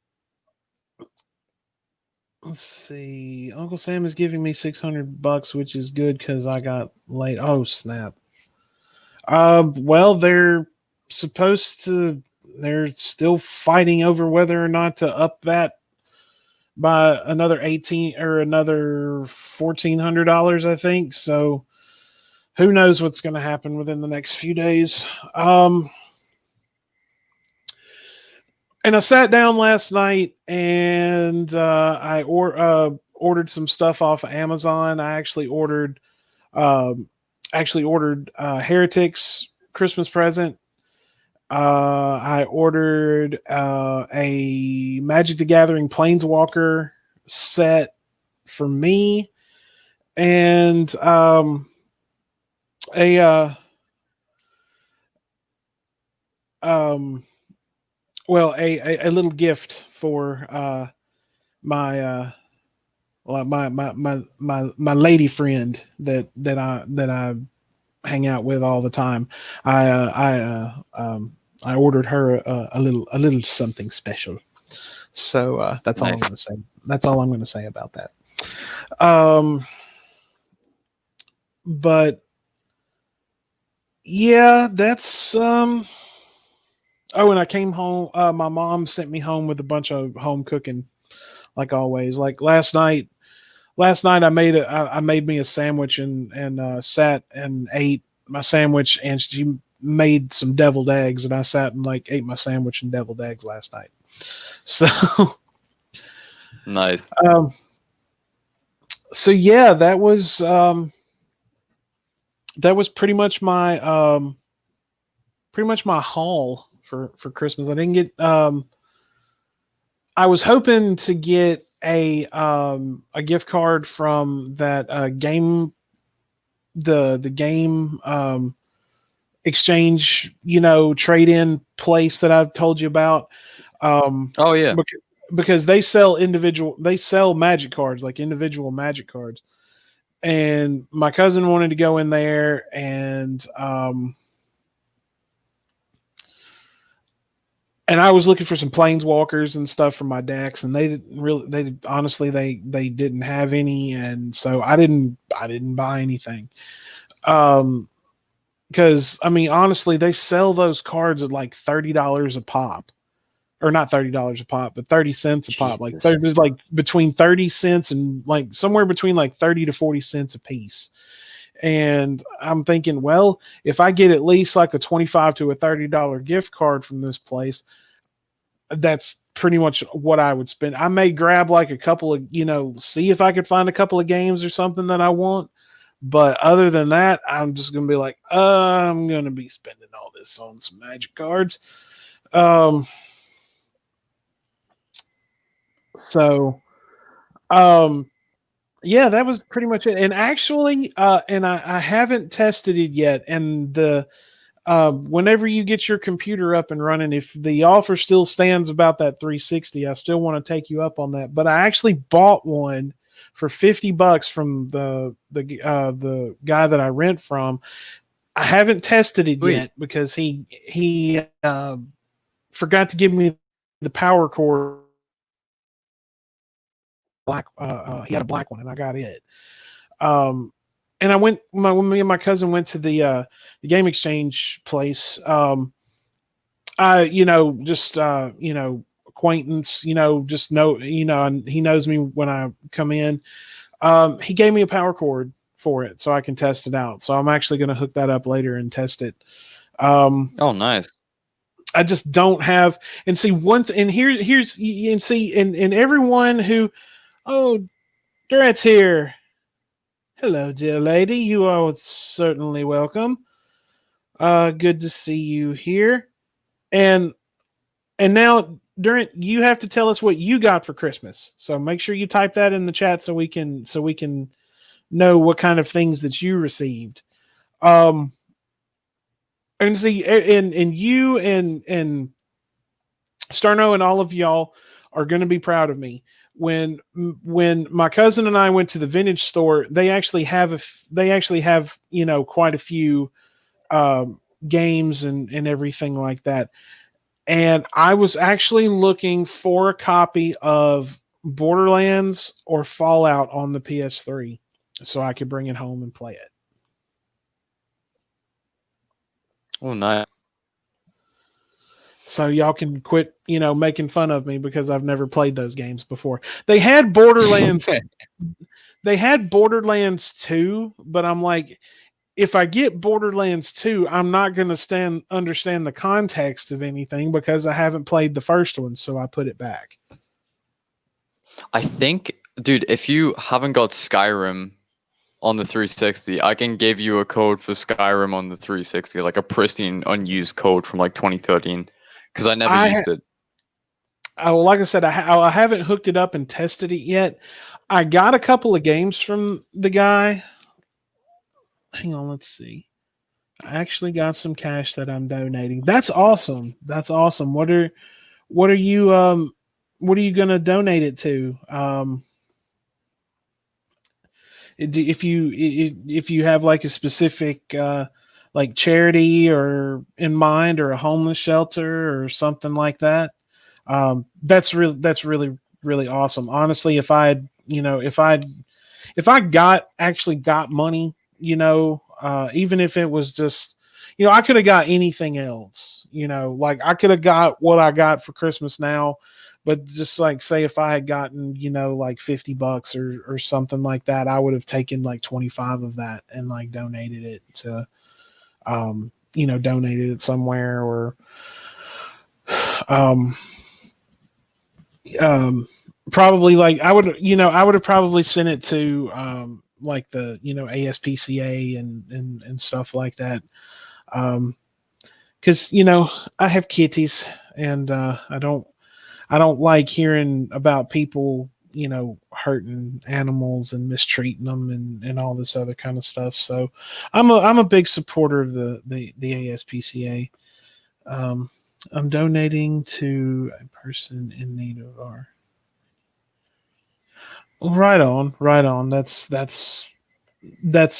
A: let's see. Uncle Sam is giving me $600, which is good because I got late. Oh snap! Well, supposed to. They're still fighting over whether or not to up that by another 18 or another $1,400. I think so. Who knows what's going to happen within the next few days? And I sat down last night and ordered some stuff off of Amazon. I um, actually ordered Heretics Christmas present. I ordered a Magic the Gathering Planeswalker set for me, and a um, a little gift for my my lady friend that I hang out with all the time. I ordered her a little something special. So that's all I'm
B: Nice.
A: going to say. That's all I'm going to say about that. Um, but yeah, that's Oh, and I came home. My mom sent me home with a bunch of home cooking, like always. Like last night. Last night I made me a sandwich and sat and ate my sandwich, and she made some deviled eggs, and I sat and like ate my sandwich and deviled eggs last night. So
B: Nice.
A: um, so yeah, that was pretty much my haul for Christmas. I didn't get I was hoping to get a gift card from that game the game exchange, trade in place that I've told you about. Um,
B: Oh yeah.
A: because they sell magic cards, like individual magic cards. And my cousin wanted to go in there, and I was looking for some planeswalkers and stuff for my decks, and they didn't really. They honestly they didn't have any, and so I didn't buy anything. Because I mean, honestly, they sell those cards at like $30 a pop, or not $30 a pop, but 30 cents a pop. Like
B: Jesus.
A: there's like between 30 cents and like somewhere between like 30 to 40 cents a piece. And I'm thinking, well, if I get at least like a 25 to a $30 gift card from this place, that's pretty much what I would spend. I may grab like a couple of, see if I could find a couple of games or something that I want. But other than that, I'm just going to be like, I'm going to be spending all this on some magic cards. Um, so, um, yeah, that was pretty much it. And actually, and I haven't tested it yet. And whenever you get your computer up and running, if the offer still stands about that 360, I still want to take you up on that. But I actually bought one for $50 from the guy that I rent from. I haven't tested it
B: Sweet.
A: yet because he forgot to give me the power cord. Black, he had a black one, and I got it. Um, and when me and my cousin went to the game exchange place. I, just, acquaintance, just know, and he knows me when I come in. He gave me a power cord for it so I can test it out. So I'm actually going to hook that up later and test it.
B: Oh, nice.
A: I just don't have, and see and here's, and see, and everyone who, oh, Duret's here. Hello, dear lady. You are certainly welcome. Good to see you here. And now, Durant, you have to tell us what you got for Christmas. So make sure you type that in the chat so we can know what kind of things that you received. Um, and see, and you and Starno and all of y'all are going to be proud of me. When my cousin and I went to the vintage store, they actually have quite a few games and everything like that. And I was actually looking for a copy of Borderlands or Fallout on the PS3 so I could bring it home and play it.
B: Oh, nice.
A: So y'all can quit, making fun of me because I've never played those games before. They had Borderlands they had Borderlands 2, but I'm like, if I get Borderlands 2, I'm not going to understand the context of anything because I haven't played the first one, so I put it back.
B: I think, dude, if you haven't got Skyrim on the 360, I can give you a code for Skyrim on the 360, like a pristine, unused code from like 2013, because I never used it.
A: Like I said, I haven't hooked it up and tested it yet. I got a couple of games from the guy. Hang on, let's see. I actually got some cash that I'm donating. That's awesome. That's awesome. What are you gonna donate it to? If you have like a specific like charity or in mind, or a homeless shelter or something like that, that's really really awesome. Honestly, if I actually got money, even if it was just, I could have got anything else, like I could have got what I got for Christmas now, but just like say if I had gotten, like $50 or something like that, I would have taken like 25 of that and like donated it to, donated it somewhere, or, um, um, probably like I would have probably sent it to like the ASPCA and stuff like that, because I have kitties, and I don't like hearing about people hurting animals and mistreating them and all this other kind of stuff. So I'm a big supporter of the ASPCA. I'm donating to a person in need of our. Right on, right on. That's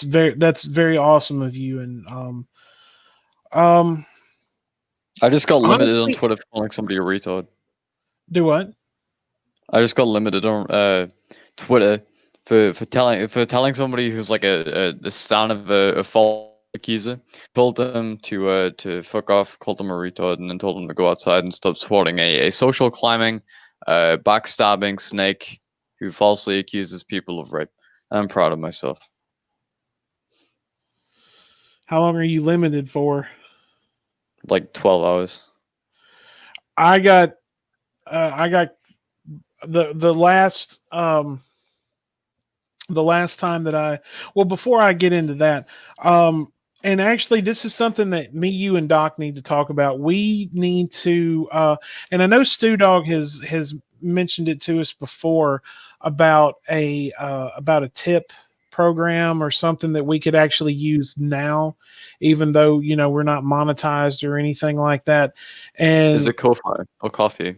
A: very awesome of you. And um,
B: I just got limited on
A: honestly,
B: Twitter for calling somebody a retard.
A: do what?
B: I just got limited on Twitter for telling somebody who's like a stan of a false accuser. Told them to fuck off, called them a retard, and then told them to go outside and stop supporting a social climbing, backstabbing snake who falsely accuses people of rape. I'm proud of myself.
A: How long are you limited for?
B: Like 12 hours.
A: I got I got the last time that well, before I get into that, and actually this is something that me, you, and Doc need to talk about. We need to and I know Stu Dog has mentioned it to us before about a tip program or something that we could actually use now, even though we're not monetized or anything like that.
B: Is
A: And
B: it coffee or coffee?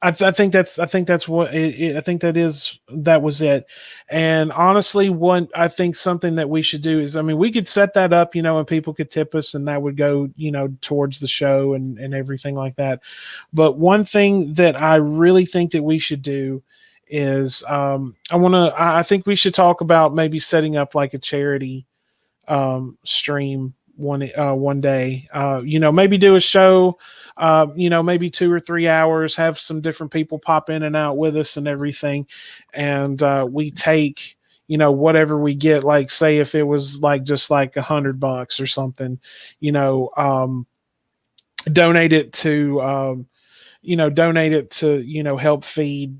A: I think that's what I think that was it. And honestly, one I think something that we should do is, I mean, we could set that up, and people could tip us, and that would go, towards the show and everything like that. But one thing that I really think that we should do is, I think we should talk about maybe setting up like a charity stream one day. Maybe do a show. Maybe 2 or 3 hours. Have some different people pop in and out with us and everything, and we take whatever we get. Like, say if it was like just like $100 or something, you know, um, donate it to help feed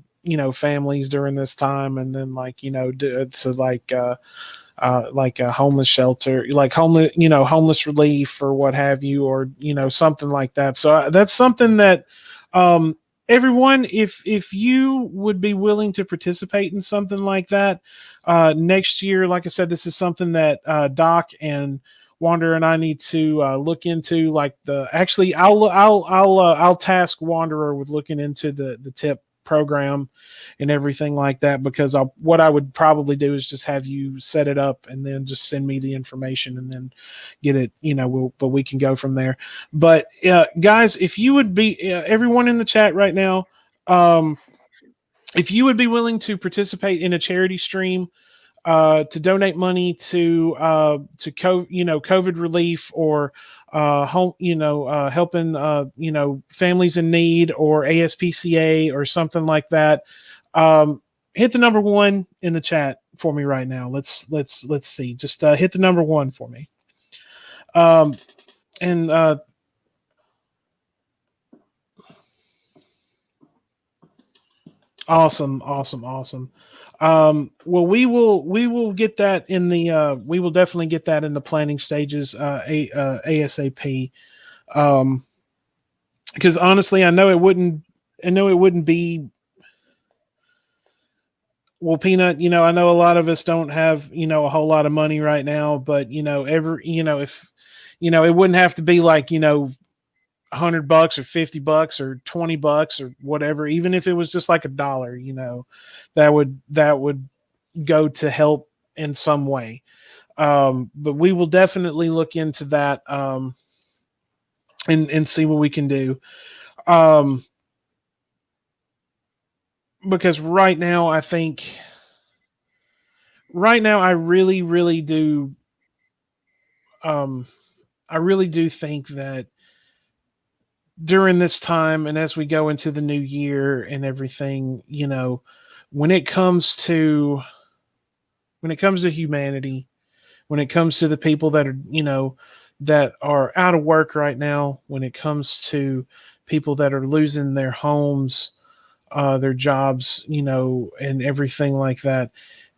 A: families during this time, and then like do it to like a homeless shelter, like homeless relief or what have you, or something like that. So that's something that um, everyone, if you would be willing to participate in something like that next year, like I said, this is something that Doc and Wander and I need to look into. Like actually, I'll task Wanderer with looking into the tip program and everything like that, because what I would probably do is just have you set it up and then just send me the information and then get it, but we can go from there. But guys, if you would be everyone in the chat right now, um, if you would be willing to participate in a charity stream to donate money to COVID relief, or home, helping families in need, or ASPCA or something like that. Hit the number one in the chat for me right now. Let's see. Just hit the number one for me. And Awesome, awesome, awesome. Well, we will get that in the we will definitely get that in the planning stages ASAP. Um, because honestly, I know it wouldn't be, well, Peanut. I know a lot of us don't have a whole lot of money right now, but if it wouldn't have to be like $100 or $50 or $20 or whatever. Even if it was just like $1, that would go to help in some way. But we will definitely look into that, and see what we can do. Um, because right now I really, really do. Um, I really do think that during this time, and as we go into the new year and everything, when it comes to humanity, when it comes to the people that are out of work right now, when it comes to people that are losing their homes, their jobs, and everything like that.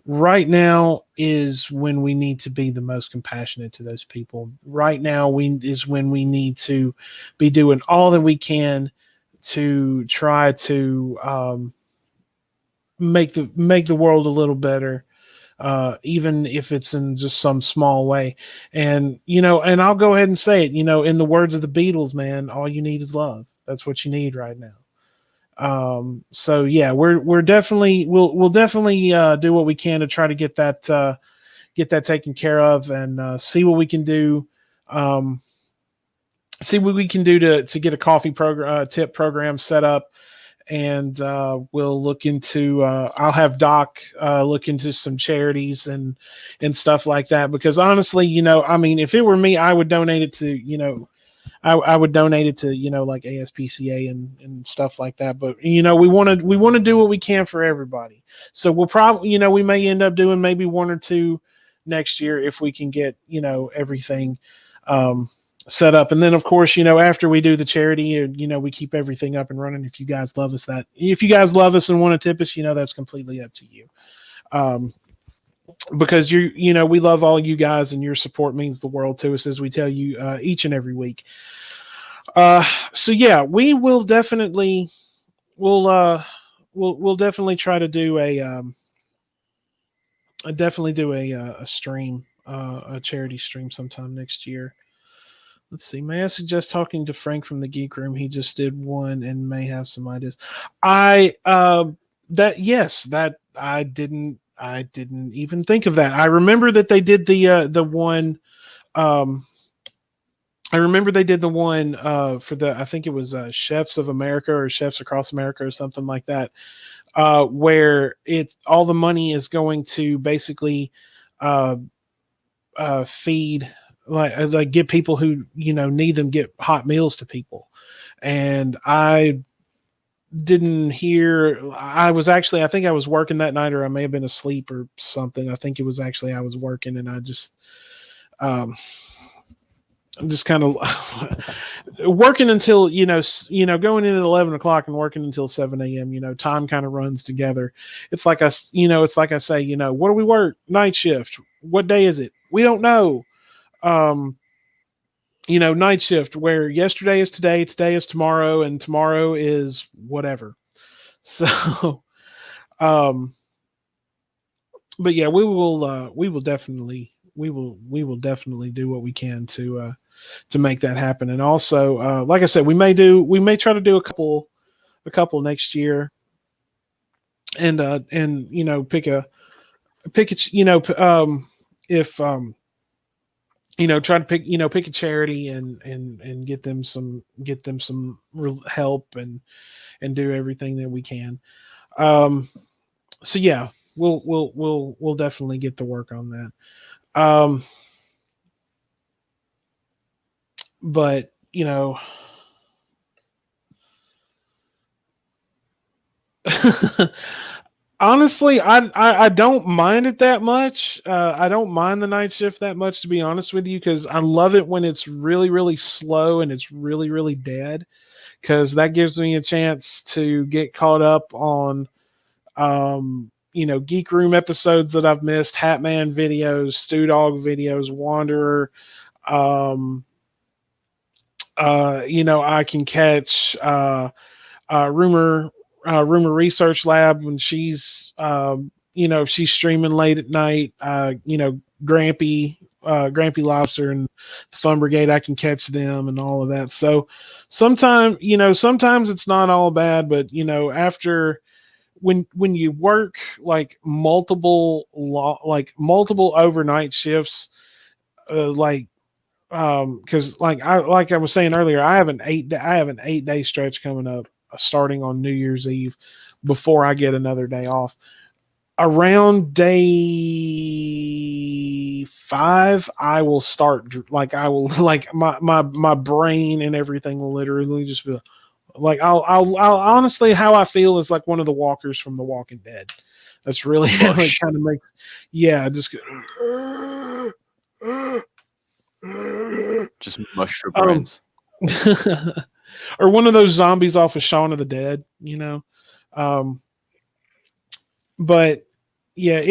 A: Right now is when we need to be the most compassionate to those people. Right now is when we need to be doing all that we can to try to make the world a little better. even if it's in just some small way. And and I'll go ahead and say it. In the words of the Beatles, man, all you need is love. That's what you need right now. So yeah, we're definitely we'll definitely do what we can to try to get that taken care of, and see what we can do. Um, See what we can do to get a coffee program tip program set up, and we'll look into. I'll have Doc look into some charities and stuff like that, because honestly, I mean, if it were me, I would donate it to I would donate it to like ASPCA and stuff like that. But we want to do what we can for everybody. So we'll probably we may end up doing maybe one or two next year if we can get everything um, set up. And then of course after we do the charity, we keep everything up and running. If you guys love us and want to tip us, that's completely up to you. Um, because we love all you guys, and your support means the world to us, as we tell you each and every week. So yeah, we will definitely we'll definitely try to do definitely do a stream, a charity stream sometime next year. Let's see. May I suggest talking to Frank from the Geek Room? He just did one and may have some ideas. I that yes, that I didn't even think of that. I remember that they did the one. Um, I remember they did the one for the, I think it was Chefs of America or Chefs Across America or something like that, where all the money is going to basically uh, feed, like get people who need them, get hot meals to people. And I didn't hear. I think I was working that night, or I may have been asleep or something. I think it was actually I was working, and I just um, I'm just kind of working until going in at 11 o'clock and working until 7 a.m. Time kind of runs together. It's like it's like I say, what do we work? Night shift. What day is it? We don't know. Um, Night shift, where yesterday is today, today is tomorrow, and tomorrow is whatever. So, um, but yeah, we will definitely do what we can to make that happen. And also, like I said, we may try to do a couple next year, and pick a if try to pick a charity, and get them some help, and do everything that we can. Um, so yeah, we'll definitely get to work on that. But honestly, I don't mind it that much. I don't mind the night shift that much, to be honest with you, because I love it when it's really, really slow and it's really, really dead, because that gives me a chance to get caught up on, Geek Room episodes that I've missed, Hatman videos, Stew Dog videos, Wanderer. Um, I can catch rumor research lab when she's streaming late at night. Grampy Lobster and the Fun Brigade, I can catch them and all of that. So sometimes it's not all bad, but after when you work like multiple overnight shifts, like because like I was saying earlier, I have an 8 day stretch coming up, starting on New Year's Eve, before I get another day off. Around day 5, I will start, like I will like my brain and everything will literally just be like, I'll honestly, how I feel is like one of the walkers from The Walking Dead. That's really how it
B: Mush.
A: kind of makes. Yeah, just
B: Just mush your
A: um
B: brains.
A: or one of those zombies off of Shaun of the Dead. Um, but yeah,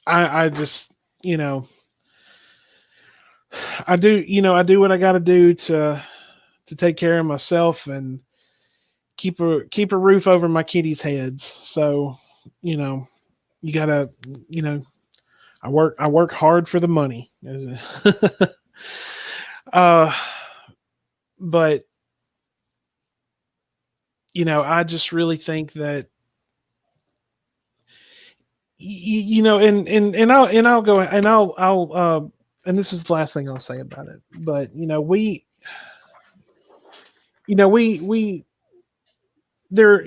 A: I just, I do what I got to do to take care of myself and keep a roof over my kitties' heads. So, you know, you gotta, you know, I work hard for the money. uh, but I just really think that and I'll go and I'll and this is the last thing I'll say about it. But we there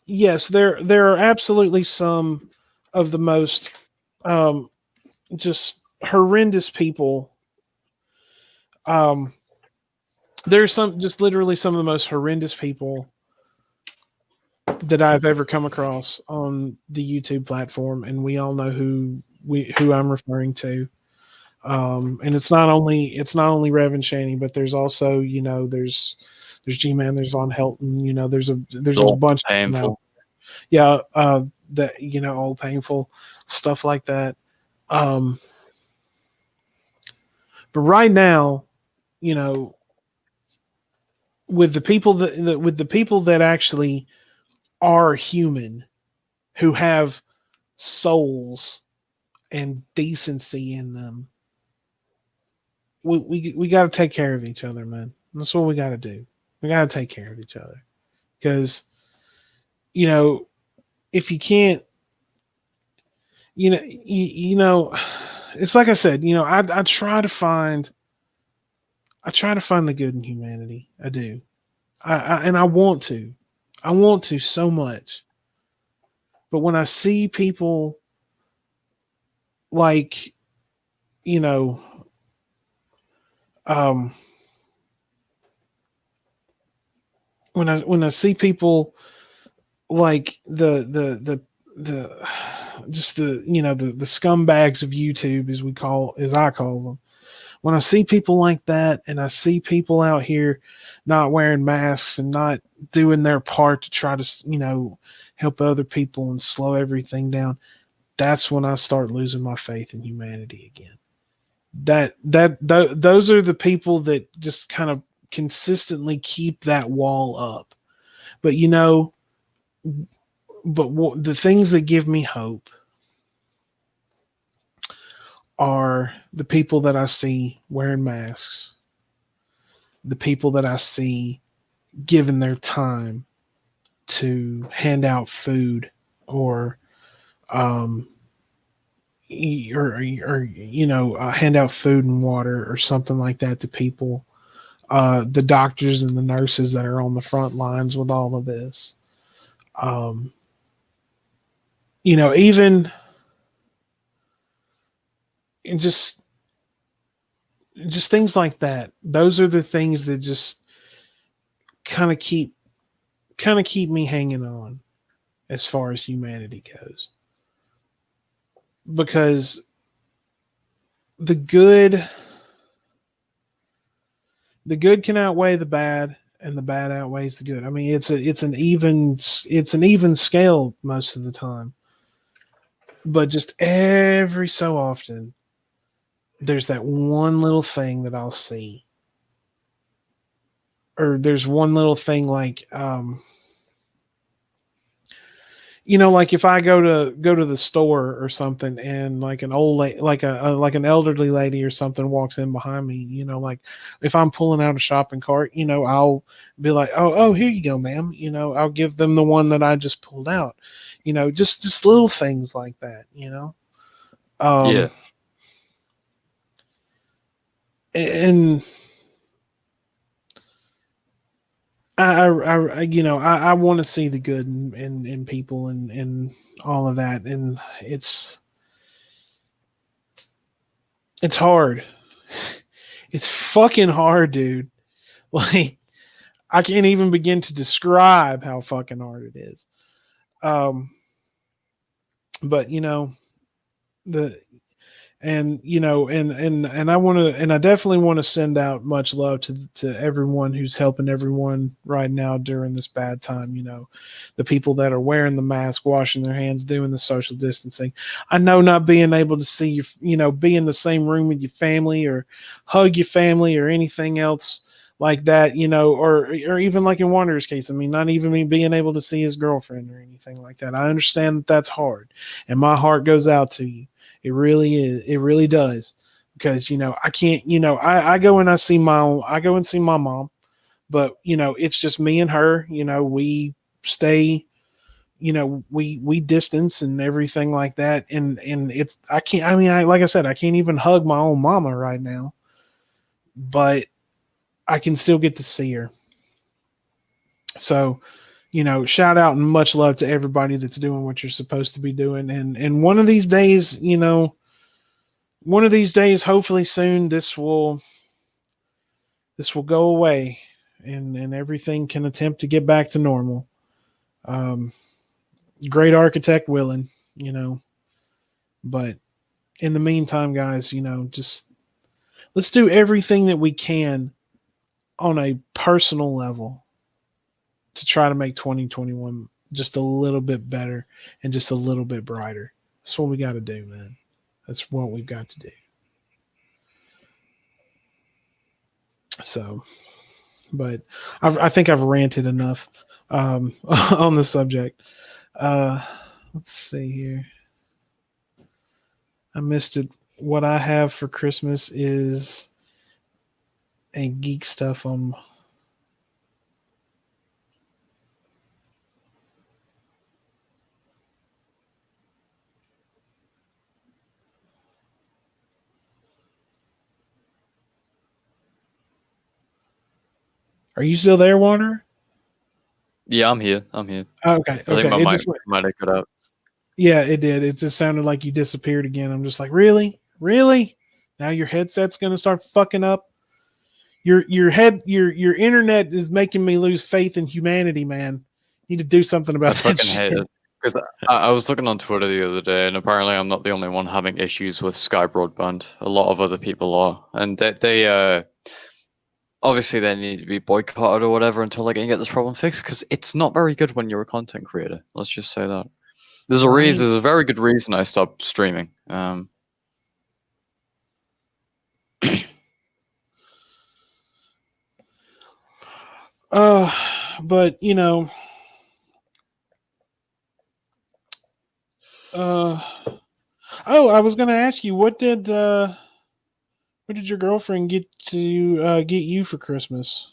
A: yes, there are absolutely some of the most um just horrendous people. um there's some just literally some of the most horrendous people that I've ever come across on the YouTube platform, and we all know who I'm referring to. And it's not only Reverend Shanny, but there's also there's G-Man, there's Von Helton, there's a
B: All
A: bunch of them out.
B: painful.
A: Yeah, that all painful stuff like that. Um, but right now, you know, with the people that actually are human, who have souls and decency in them, we got to take care of each other, man. That's what we got to do. We got to take care of each other because you know if you can't, it's like I said. I try to find the good in humanity. I do. And I want to. I want to so much. But when I see people like, you know, um, when I see people like the just the scumbags of YouTube, as I call them. When I see people like that, and I see people out here not wearing masks and not doing their part to try to help other people and slow everything down, that's when I start losing my faith in humanity again. Those are the people that just kind of consistently keep that wall up. But the things that give me hope are the people that I see wearing masks, the people that I see giving their time to hand out food or um hand out food and water or something like that to people, the doctors and the nurses that are on the front lines with all of this. um even just things like that. Those are the things that just kind of keep me hanging on as far as humanity goes, because the good can outweigh the bad, and the bad outweighs the good. I mean, it's an even scale most of the time, but just every so often there's that one little thing that I'll see, or there's one little thing like like if I go to the store or something, and like an old like like an elderly lady or something walks in behind me, like if I'm pulling out a shopping cart, I'll be like, oh, here you go, ma'am. I'll give them the one that I just pulled out. Just little things like that.
B: Yeah.
A: Um, and I want to see the good in people and all of that, and it's hard. It's fucking hard, dude. Like, I can't even begin to describe how fucking hard it is. Um, but the and I definitely want to send out much love to everyone who's helping everyone right now during this bad time. The people that are wearing the mask, washing their hands, doing the social distancing. I know not being able to see be in the same room with your family or hug your family or anything else like that, or even like in Wanderer's case. I mean, not even me being able to see his girlfriend or anything like that. I understand that that's hard, and my heart goes out to you. It really is. It really does, because I can't. I go and I go and see my mom, but it's just me and her. We stay. We distance and everything like that, and it's I can't. I mean, like I said, I can't even hug my own mama right now, but I can still get to see her. So, shout out and much love to everybody that's doing what you're supposed to be doing. And one of these days, hopefully soon, this will go away, and everything can attempt to get back to normal. Um, Great architect willing, but in the meantime, guys, just let's do everything that we can on a personal level to try to make 2021 just a little bit better and just a little bit brighter. That's what we got to do, man. That's what we've got to do. So, but I think I've ranted enough on the subject. Let's see here. I missed it. What I have for Christmas is a geek stuff on. Are you still there, Warner?
B: Yeah, I'm here. I'm here.
A: Okay,
B: I think
A: okay.
B: my
A: It
B: mic
A: just went.
B: might have cut out.
A: Yeah, it did. It just sounded like you disappeared again. I'm just like, really, really? Now your headset's gonna start fucking up. Your internet is making me lose faith in humanity, man. You need to do something
B: I
A: about that
B: fucking hate
A: shit.
B: it. Because I was looking on Twitter the other day, and apparently I'm not the only one having issues with Sky Broadband. A lot of other people are, and they obviously they need to be boycotted or whatever until they can get this problem fixed. Because it's not very good when you're a content creator. Let's just say that. There's a
A: Right.
B: reason. There's a very good reason I stopped streaming.
A: Uh, but uh, oh, I was gonna ask you, what did your girlfriend get you for Christmas?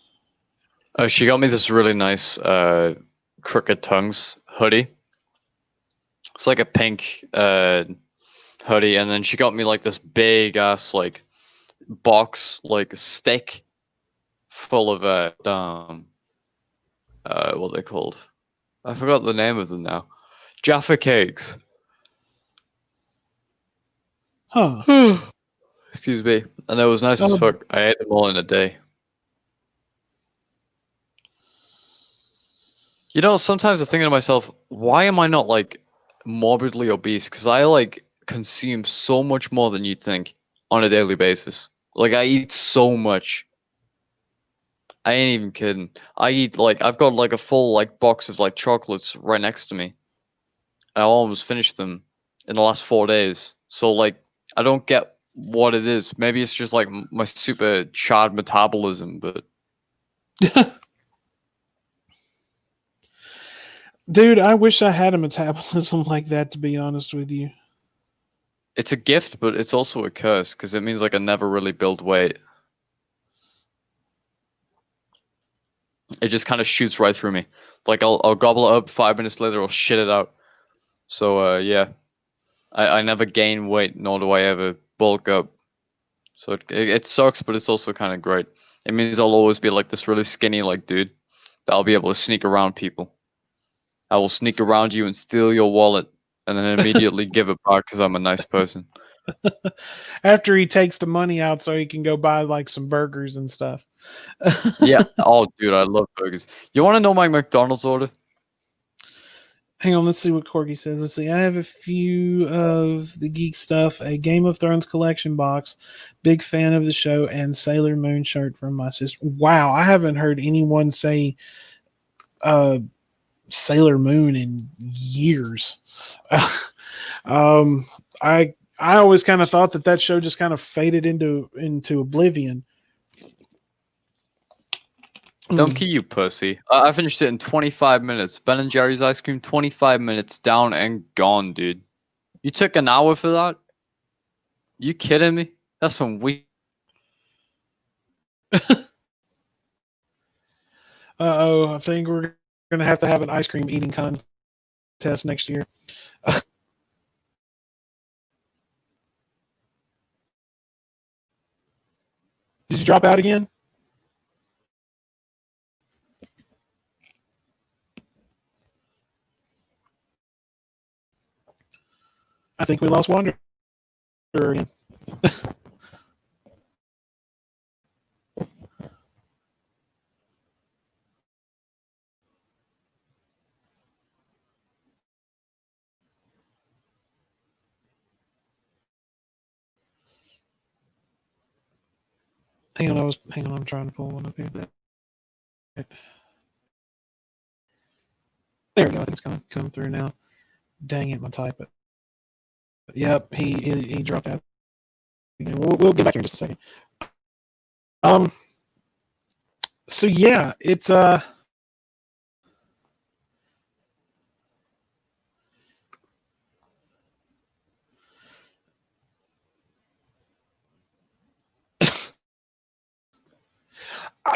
B: She got me this really nice Crooked Tongues hoodie. It's like a pink hoodie, and then she got me like this big ass like box, like stick full of what are they called? I forgot the name of them now. Jaffa cakes.
A: Huh?
B: Excuse me. And it was nice as
A: Um,
B: fuck. I ate them all in a day. You know, sometimes I'm thinking to myself, why am I not like morbidly obese? Because I like consume so much more than you'd think on a daily basis. Like I eat so much. I ain't even kidding. I eat like I've got like a full like box of like chocolates right next to me. I almost finished them in the last 4 days. So like I don't get what it is. Maybe it's just like my super charred metabolism, but
A: dude, I wish I had a metabolism like that. To be honest with you.
B: it's a gift, but it's also a curse because it means like I never really build weight. It just kind of shoots right through me. Like I'll gobble it up 5 minutes later, I'll shit it out. So yeah, I never gain weight, nor do I ever bulk up. So it sucks, but it's also kind of great. It means I'll always be like this really skinny like dude that I'll be able to sneak around people. I will sneak around you and steal your wallet, and then immediately give it back because I'm a nice person.
A: After he takes the money out so he can go buy like some burgers and stuff.
B: Yeah. Oh, dude, I love burgers. You want to know my McDonald's order?
A: Hang on, let's see what Corgi says. Let's see. I have a few of the geek stuff, a Game of Thrones collection box, big fan of the show, and Sailor Moon shirt from my sister. Wow, I haven't heard anyone say uh, Sailor Moon in years. um, I always kind of thought that show just kind of faded into oblivion.
B: Donkey, you pussy. I finished it in 25 minutes. Ben and Jerry's ice cream, 25 minutes down and gone, dude. You took an hour for that? You kidding me? That's some weak.
A: I think we're gonna have to have an ice cream eating contest next year. Did you drop out again? I think we lost Wander again. Hang on, I'm trying to pull one up here. There we go. I think it's gonna come through now. Dang it, my type it. Yep, he dropped out. We'll get back here in just a second. So yeah, it's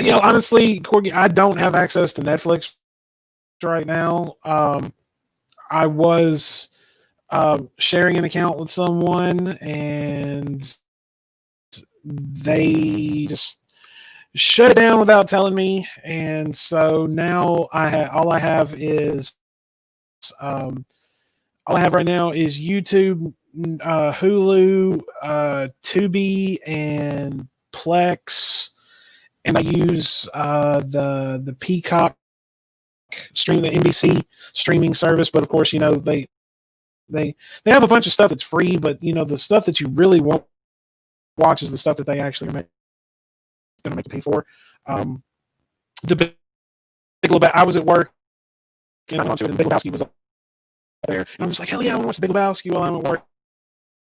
A: honestly, Corgi, I don't have access to Netflix right now. I was sharing an account with someone, and they just shut it down without telling me. And so now all I have is all I have right now is YouTube, Hulu, Tubi, and Plex, and I use the Peacock the NBC streaming service. But of course, they have a bunch of stuff that's free, but the stuff that you really won't watch is the stuff that they actually are going to make you pay for. The Big Lebowski. I was at work and I went to it, and Big Lebowski was up there, and I'm just like, hell yeah, I want to watch the Big Lebowski while I'm at work,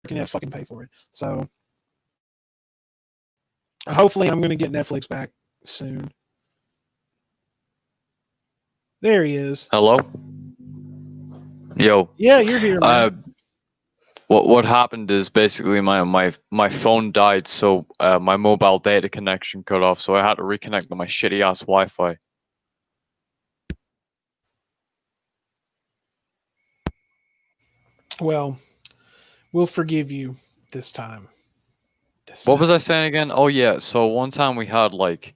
A: and have fucking pay for it. So hopefully, I'm going to get Netflix back soon. There he is.
B: Hello? Yo.
A: Yeah, you're here, man.
B: What happened is basically my phone died, so my mobile data connection cut off, so I had to reconnect to my shitty ass Wi-Fi.
A: Well, we'll forgive you this time.
B: What was I saying again? Oh yeah, so one time we had like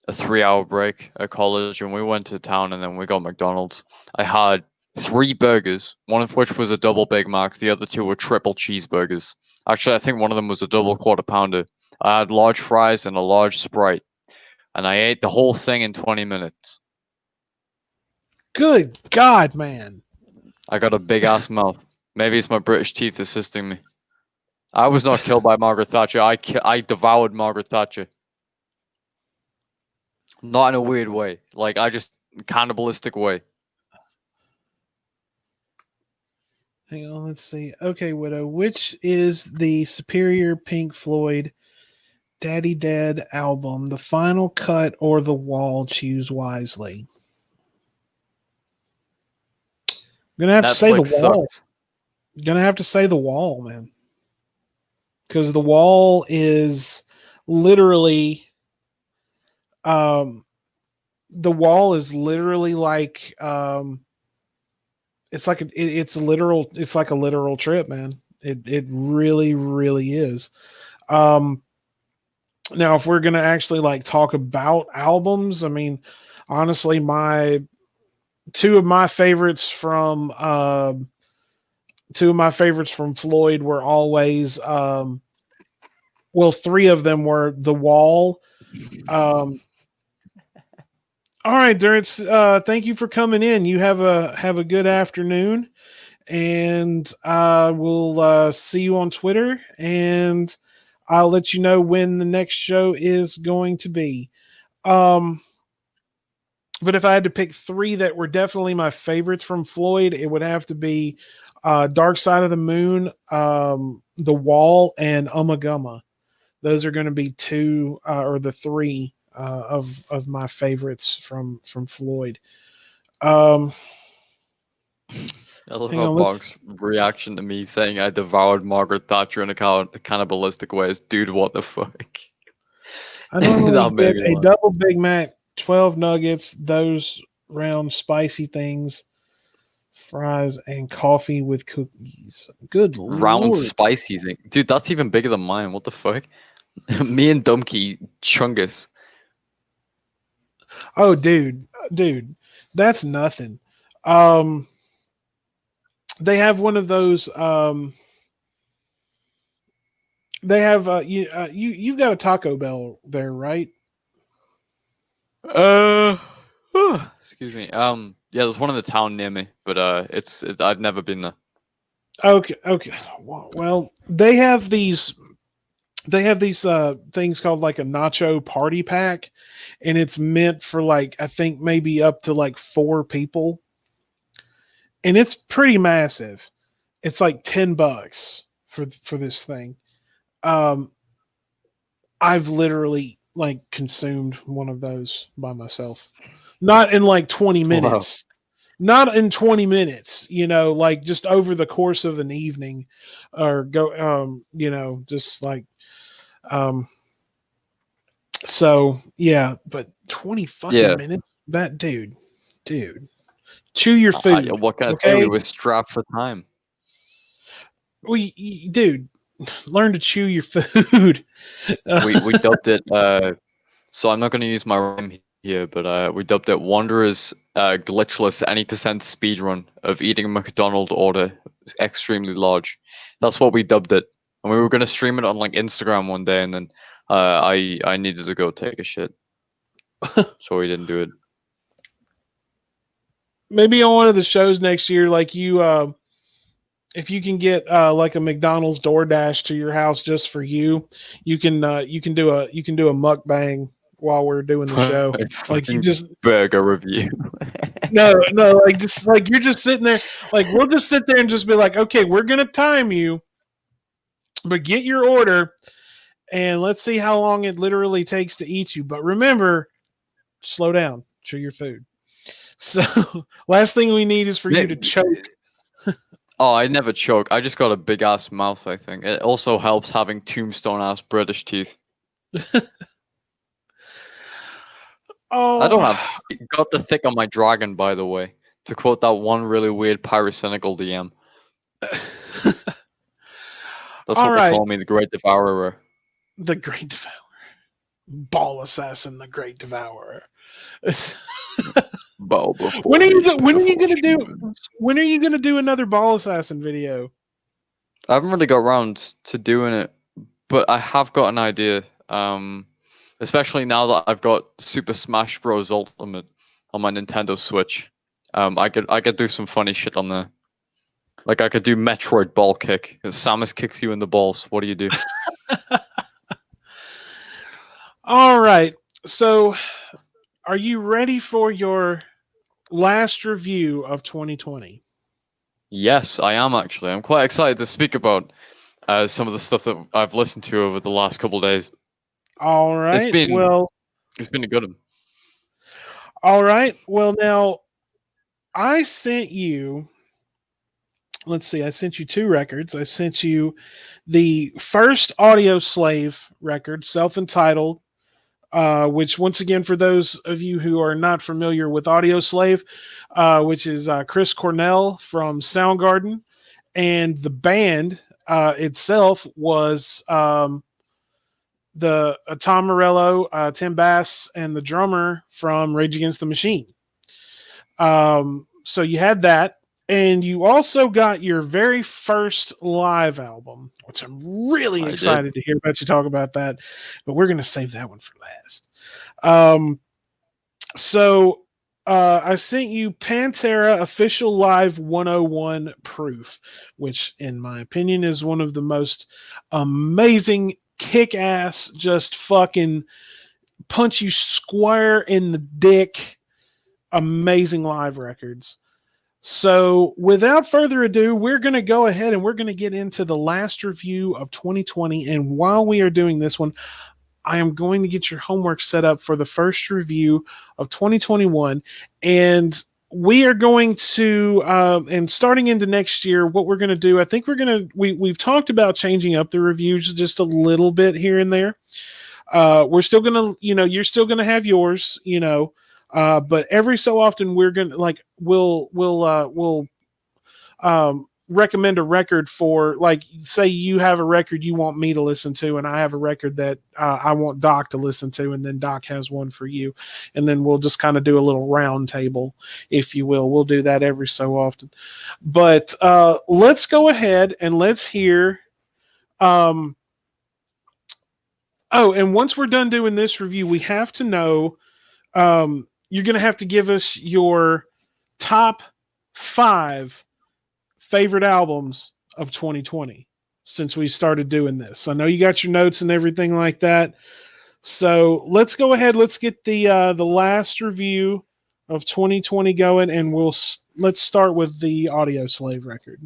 B: a 3-hour break at college, and we went to town, and then we got McDonald's. I had 3 burgers, one of which was a double Big Mac. The other 2 were triple cheeseburgers. Actually, I think one of them was a double quarter pounder. I had large fries and a large Sprite, and I ate the whole thing in 20 minutes.
A: Good God, man.
B: I got a big ass mouth. Maybe it's my British teeth assisting me. I was not killed by Margaret Thatcher. I devoured Margaret Thatcher. Not in a weird way. Like, I just cannibalistic way.
A: Hang on, let's see. Okay, Widow, which is the superior Pink Floyd Daddy Dad album? The Final Cut or The Wall? Choose wisely. I'm gonna have to say The Wall.
B: Sucks.
A: Gonna have to say The Wall, man. Because The Wall is literally The Wall is literally like it's like it's like a literal trip, man. It really, really is. Now if we're gonna actually like talk about albums, I mean, honestly, two of my favorites from Floyd were always well, 3 of them were The Wall. All right, Durrance, thank you for coming in. You have a good afternoon, and we'll see you on Twitter, and I'll let you know when the next show is going to be. But if I had to pick 3 that were definitely my favorites from Floyd, it would have to be Dark Side of the Moon, The Wall, and Ummagumma. Those are going to be 2 or the 3 of my favorites from Floyd. Um,
B: I love
A: hang
B: how
A: on, let's.
B: Mark's reaction to me saying I devoured Margaret Thatcher in a cannibalistic ways. Dude, what the fuck?
A: I normally
B: That
A: get
B: made me
A: a
B: laugh.
A: double Big Mac, 12 nuggets, those round spicy things, fries, and coffee with cookies. Good
B: Round
A: lord.
B: spicy thing. Dude, that's even bigger than mine. What the fuck? Me and Dumpky Chungus.
A: Oh, dude, that's nothing. Um, they have one of those. They have you've got a Taco Bell there, right?
B: Uh, excuse me. Yeah, there's one in the town near me, but it's I've never been there.
A: Okay, okay. Well, they have these things called like a nacho party pack, and it's meant for like I think maybe up to like 4 people, and it's pretty massive. It's like $10 for this thing. Um, I've literally like consumed one of those by myself. Not in like 20
B: Wow.
A: minutes. Not in 20 minutes, like just over the course of an evening or just like um so yeah, but 20 fucking
B: Yeah.
A: minutes? That dude. Chew your food,
B: What can I say? We
A: okay?
B: were strapped for time.
A: Dude, learn to chew your food.
B: We dubbed it. So I'm not going to use my rhyme here, but we dubbed it Wanderer's glitchless any percent speed run of eating a McDonald's order extremely large. That's what we dubbed it, and we were going to stream it on like Instagram one day, and then I needed to go take a shit, so we didn't do it.
A: Maybe on one of the shows next year, like if you can get like a McDonald's DoorDash to your house just for you, you can do a mukbang while we're doing the show.
B: A
A: Like you
B: fucking
A: just
B: burger review.
A: no, like just like you're just sitting there, like we'll just sit there and just be like, okay, we're gonna time you, but get your order and let's see how long it literally takes to eat you. But remember, slow down, chew your food. So last thing we need is for you to choke.
B: Oh, I never choke. I just got a big ass mouth, I think. It also helps having tombstone ass British teeth. I don't
A: Oh,
B: have got the thick on my dragon, by the way. To quote that one really weird pyrocynical DM. That's
A: all
B: what they
A: right.
B: call me, the Great Devourer.
A: The Great Devourer. Ball Assassin, the Great Devourer.
B: Bow before
A: when are you
B: me,
A: go- when are you
B: pitiful
A: gonna do
B: humans.
A: when are you gonna do another Ball Assassin video?
B: I haven't really got around to doing it, but I have got an idea. Especially now that I've got Super Smash Bros. Ultimate on my Nintendo Switch. I could do some funny shit on there. Like I could do Metroid ball kick. Samus kicks you in the balls. What do you do?
A: All right. So, are you ready for your last review of 2020?
B: Yes, I am actually. I'm quite excited to speak about some of the stuff that I've listened to over the last couple of days.
A: All
B: It's
A: right.
B: been
A: Well,
B: it's been a good one.
A: all right. Well, now I sent you. Let's see. I sent you 2 records. I sent you the first Audio Slave record, self-entitled, which once again, for those of you who are not familiar with Audio Slave, which is Chris Cornell from Soundgarden, and the band itself was the Tom Morello, Tim Bass, and the drummer from Rage Against the Machine. So you had that. And you also got your very first live album, which I'm really
B: I did.
A: excited to hear about you talk about that. But we're going to save that one for last. So I sent you Pantera Official Live 101 Proof, which, in my opinion, is one of the most amazing, kick ass, just fucking punch you square in the dick, amazing live records. So, without further ado, we're going to go ahead and we're going to get into the last review of 2020. And while we are doing this one, I am going to get your homework set up for the first review of 2021. And we are going to, and starting into next year, what we're going to do, I think we've talked about changing up the reviews just a little bit here and there. We're still going to, you're still going to have yours, but every so often we're going to we'll recommend a record for, like, say you have a record you want me to listen to, and I have a record that I want Doc to listen to, and then Doc has one for you, and then we'll just kind of do a little round table, if you will. We'll do that every so often. But let's go ahead and let's hear. Um, oh, and once we're done doing this review, we have to know. You're going to have to give us your top 5 favorite albums of 2020 since we started doing this. I know you got your notes and everything like that. So let's go ahead. Let's get the last review of 2020 going, and let's start with the Audio Slave record.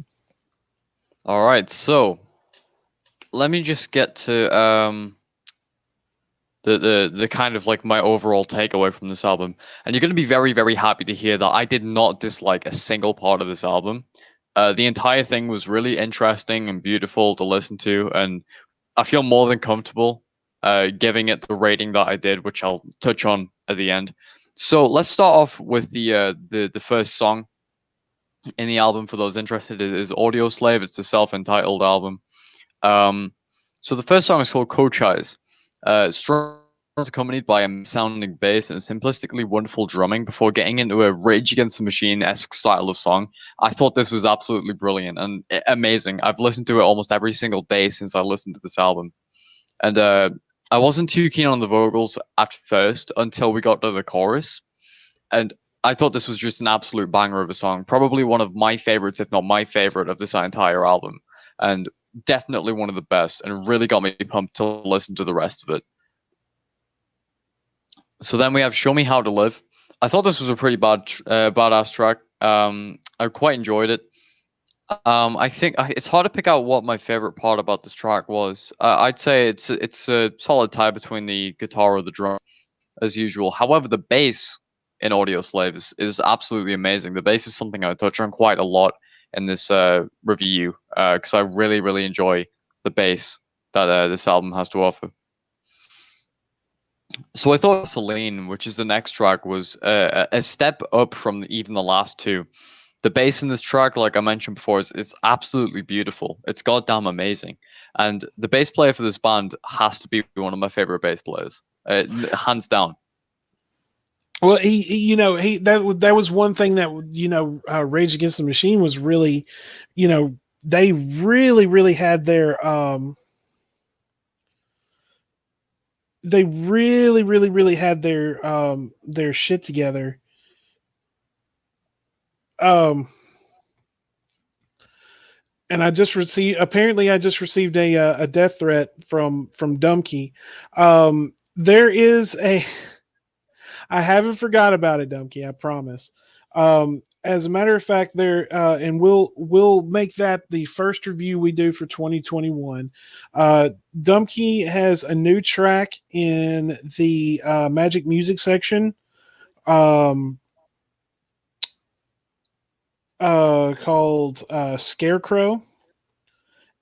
B: All right, so let me just get to the kind of like my overall takeaway from this album, and you're going to be very, very happy to hear that I did not dislike a single part of this album. The entire thing was really interesting and beautiful to listen to, and I feel more than comfortable giving it the rating that I did, which I'll touch on at the end. So let's start off with the first song in the album. For those interested, it is Audio Slave. It's a self-entitled album. So the first song is called Cochise. Strong is accompanied by a sounding bass and simplistically wonderful drumming before getting into a Rage Against the Machine-esque style of song. I thought this was absolutely brilliant and amazing. I've listened to it almost every single day since I listened to this album. And I wasn't too keen on the vocals at first until we got to the chorus. And I thought this was just an absolute banger of a song. Probably one of my favorites, if not my favorite, of this entire album. And definitely one of the best, and really got me pumped to listen to the rest of it. So then we have Show Me How to Live. I thought this was a pretty badass track. I quite enjoyed it. I think it's hard to pick out what my favorite part about this track was. I'd say it's a solid tie between the guitar or the drum, as usual. However, the bass in Audio Slave is absolutely amazing. The bass is something I touch on quite a lot in this review, because I really, really enjoy the bass that this album has to offer. So I thought Celine, which is the next track, was a step up from even the last two. The bass in this track, like I mentioned before, it's absolutely beautiful. It's goddamn amazing. And the bass player for this band has to be one of my favorite bass players, hands down.
A: Well, that was one thing that, Rage Against the Machine was really, they really, really had their they really, really, really had their shit together. And I just received a death threat from Dumpkey. There is a I haven't forgot about it, Dumpkey, I promise. As a matter of fact, and we'll make that the first review we do for 2021. Dumpkey has a new track in the Magic Music section, called Scarecrow,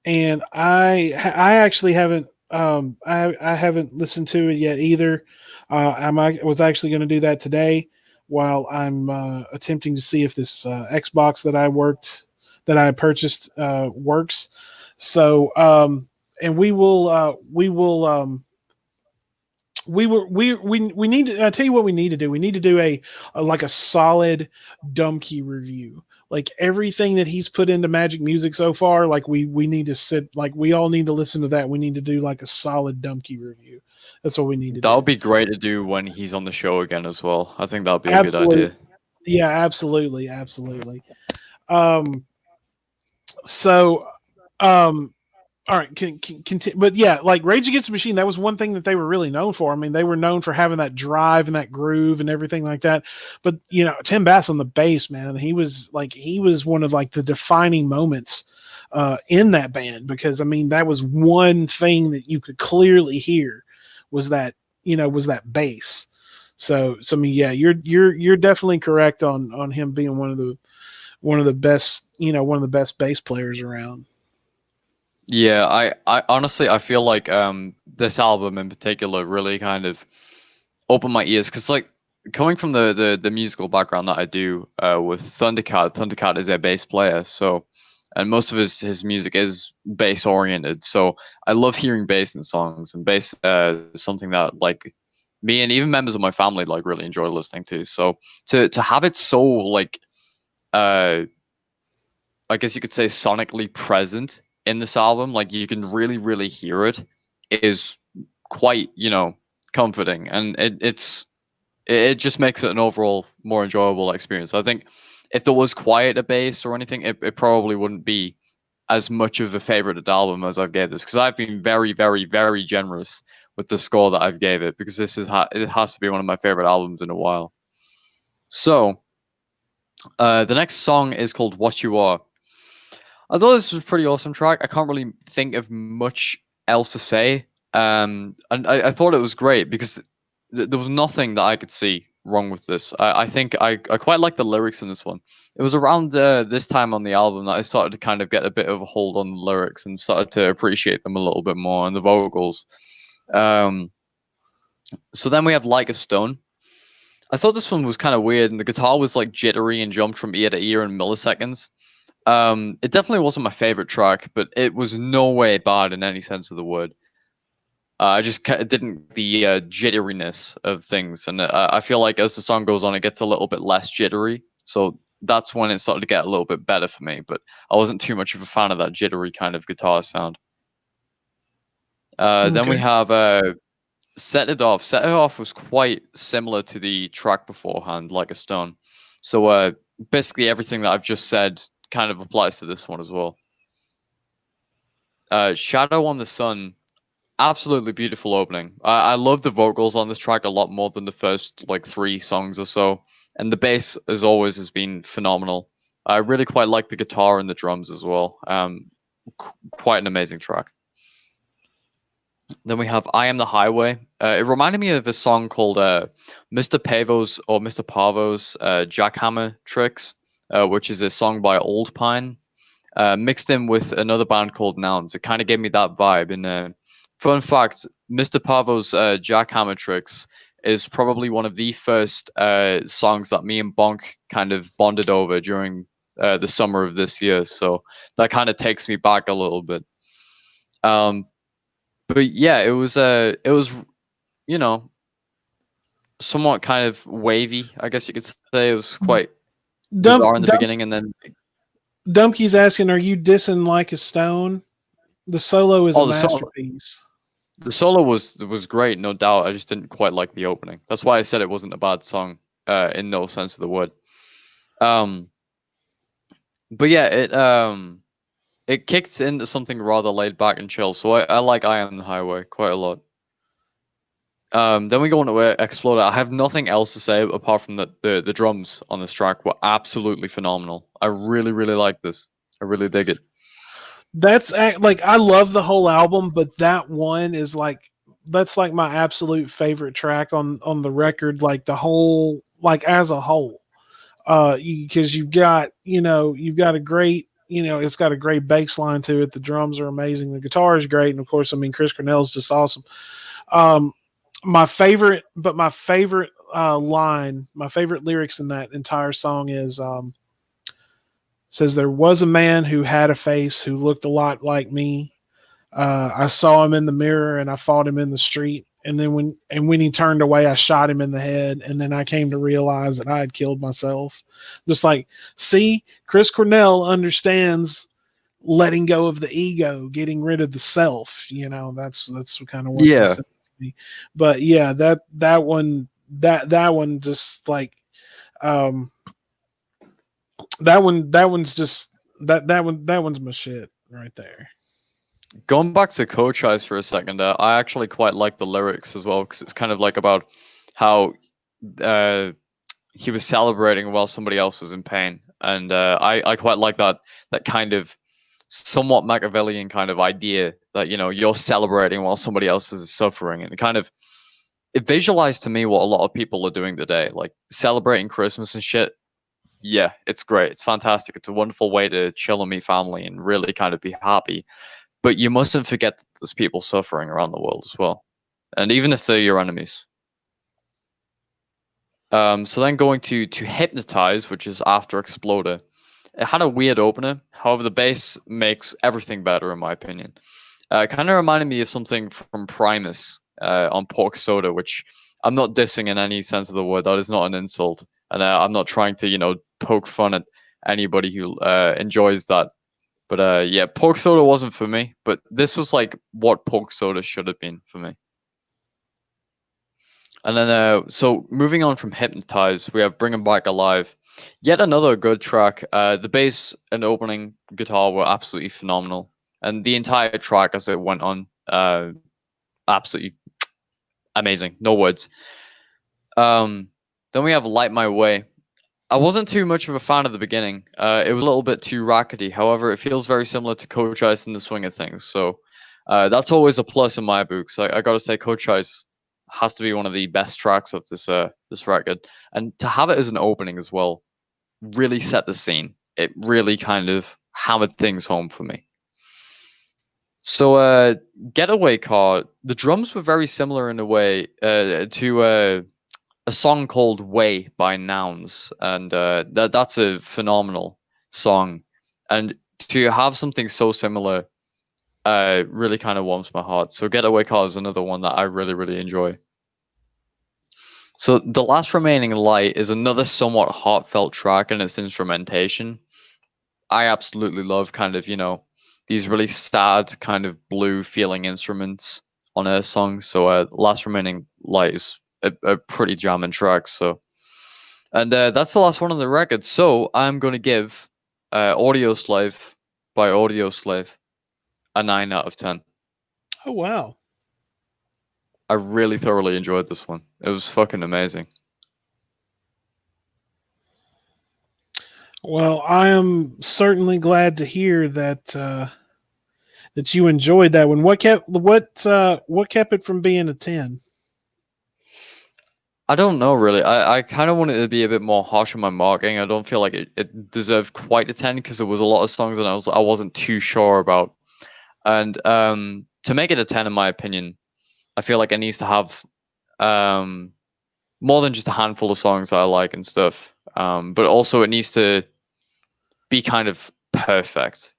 A: and I actually haven't I haven't listened to it yet either. I was actually going to do that today while I'm attempting to see if this Xbox that I purchased works. So and we need to, I tell you what we need to do. We need to do a like a solid Dumpkey review. Like everything that he's put into Magic Music so far, like we need to sit, like we all need to listen to that. We need to do like a solid Dumpkey review. That's what we need to do.
B: That would be great to do when he's on the show again as well. I think that would be a good idea.
A: Yeah, absolutely. Absolutely. So, all right, continue. But yeah, like Rage Against the Machine, that was one thing that they were really known for. I mean, they were known for having that drive and that groove and everything like that. But Tim Bass on the bass, man, he was one of like the defining moments in that band, because I mean that was one thing that you could clearly hear was that was that bass. So I mean, yeah, you're definitely correct on him being one of the best one of the best bass players around.
B: Yeah, I honestly I feel like this album in particular really kind of opened my ears because like coming from the musical background that I do with Thundercat, Thundercat is a bass player, so and most of his music is bass oriented. So I love hearing bass in songs, and bass is something that like me and even members of my family like really enjoy listening to. So to have it so like uh I guess you could say sonically present in this album, like you can really, really hear it, is quite, comforting, and it just makes it an overall more enjoyable experience. I think if there was quieter bass or anything, it probably wouldn't be as much of a favorite album as I've gave this because I've been very, very, very generous with the score that I've gave it because this is it has to be one of my favorite albums in a while. So the next song is called "What You Are." I thought this was a pretty awesome track. I can't really think of much else to say. And I thought it was great because there was nothing that I could see wrong with this. I think I quite like the lyrics in this one. It was around this time on the album that I started to kind of get a bit of a hold on the lyrics and started to appreciate them a little bit more and the vocals. Um, so then we have Like a Stone. I thought this one was kind of weird, and the guitar was like jittery and jumped from ear to ear in milliseconds. It definitely wasn't my favorite track, but it was no way bad in any sense of the word. I just didn't the jitteriness of things, and I feel like as the song goes on, it gets a little bit less jittery. So that's when it started to get a little bit better for me. But I wasn't too much of a fan of that jittery kind of guitar sound. Then we
A: Okay.
B: have Set It Off. Set It Off was quite similar to the track beforehand, Like a Stone. So basically everything that I've just said kind of applies to this one as well. Shadow on the Sun, absolutely beautiful opening. I love the vocals on this track a lot more than the first like 3 songs or so, and the bass as always has been phenomenal. I really quite like the guitar and the drums as well. Quite an amazing track. Then we have I Am the Highway. It reminded me of a song called Mr. Pavo's or Mr. Pavo's Jackhammer Tricks, which is a song by Old Pine, mixed in with another band called Nouns. It kind of gave me that vibe. And fun fact, Mr. Pavo's Jackhammer Tricks is probably one of the first songs that me and Bonk kind of bonded over during the summer of this year. So that kind of takes me back a little bit. But yeah, it was you know somewhat kind of wavy, I guess you could say. It was quite
A: Dump
B: bizarre in the
A: Dump
B: beginning, and then
A: Dumpky's asking, "Are you dissing Like a Stone?" The solo is a
B: oh, the
A: masterpiece.
B: solo was great, no doubt. I just didn't quite like the opening. That's why I said it wasn't a bad song, in no sense of the word. Um, but yeah, it kicked into something rather laid back and chill. So I like I Am the Highway quite a lot. Then we go into Exploder. I have nothing else to say apart from that the drums on this track were absolutely phenomenal. I really, really like this. I really dig it.
A: Like I love the whole album, but that one is like that's like my absolute favorite track on the record. Like the whole like as a whole, because you've got a great it's got a great bass line to it. The drums are amazing. The guitar is great, and of course, I mean Chris Cornell is just awesome. Um, my favorite line, my favorite lyrics in that entire song is says there was a man who had a face who looked a lot like me. I saw him in the mirror and I fought him in the street. And then when he turned away, I shot him in the head. And then I came to realize that I had killed myself. Just like, see, Chris Cornell understands letting go of the ego, getting rid of the self. That's kind of what
B: Yeah,
A: that's me. But yeah, that one just like um that one's just that one's my shit right there.
B: going back to Coach Eyes for a second, I actually quite like the lyrics as well because it's kind of like about how uh, he was celebrating while somebody else was in pain, and I quite like that kind of somewhat Machiavellian kind of idea that you're celebrating while somebody else is suffering, and it visualized to me what a lot of people are doing today, like celebrating Christmas and shit. Yeah, it's great. It's fantastic. It's a wonderful way to chill and meet family and really kind of be happy. But you mustn't forget that there's people suffering around the world as well. And even if they're your enemies. So then going to Hypnotize, which is after Exploder. It had a weird opener. However, the bass makes everything better, in my opinion. It kind of reminded me of something from Primus on Pork Soda, which I'm not dissing in any sense of the word. That is not an insult. And I'm not trying to, poke fun at anybody who enjoys that. But yeah, Pork Soda wasn't for me. But this was like what Pork Soda should have been for me. And then, so moving on from Hypnotize, we have Bring 'Em Back Alive. Yet another good track. The bass and opening guitar were absolutely phenomenal. And the entire track as it went on, absolutely amazing. No words. Then we have Light My Way. I wasn't too much of a fan at the beginning. It was a little bit too rackety. However, it feels very similar to Coach Ice in the swing of things. So that's always a plus in my books. I got to say, Coach Ice has to be one of the best tracks of this record. And to have it as an opening as well really set the scene. It really kind of hammered things home for me. So, Getaway Car, the drums were very similar in a way to a song called Way by Nouns. And that's a phenomenal song. And to have something so similar really kind of warms my heart. So, Getaway Car is another one that I really, really enjoy. So, The Last Remaining Light is another somewhat heartfelt track in its instrumentation. I absolutely love kind of, these really sad kind of blue feeling instruments on a song. So Last Remaining Light is a pretty jamming track. So, and that's the last one on the record. So I'm going to give Audio Slave by Audio Slave a 9 out of 10.
A: Oh, wow.
B: I really thoroughly enjoyed this one. It was fucking amazing.
A: Well, I am certainly glad to hear that that you enjoyed that one. What kept it from being a 10?
B: I don't know really. I kind of wanted to be a bit more harsh on my marking. I don't feel like it deserved quite a 10 because there was a lot of songs that I wasn't too sure about. And to make it a 10, in my opinion, I feel like it needs to have more than just a handful of songs that I like and stuff. But also it needs to be kind of perfect,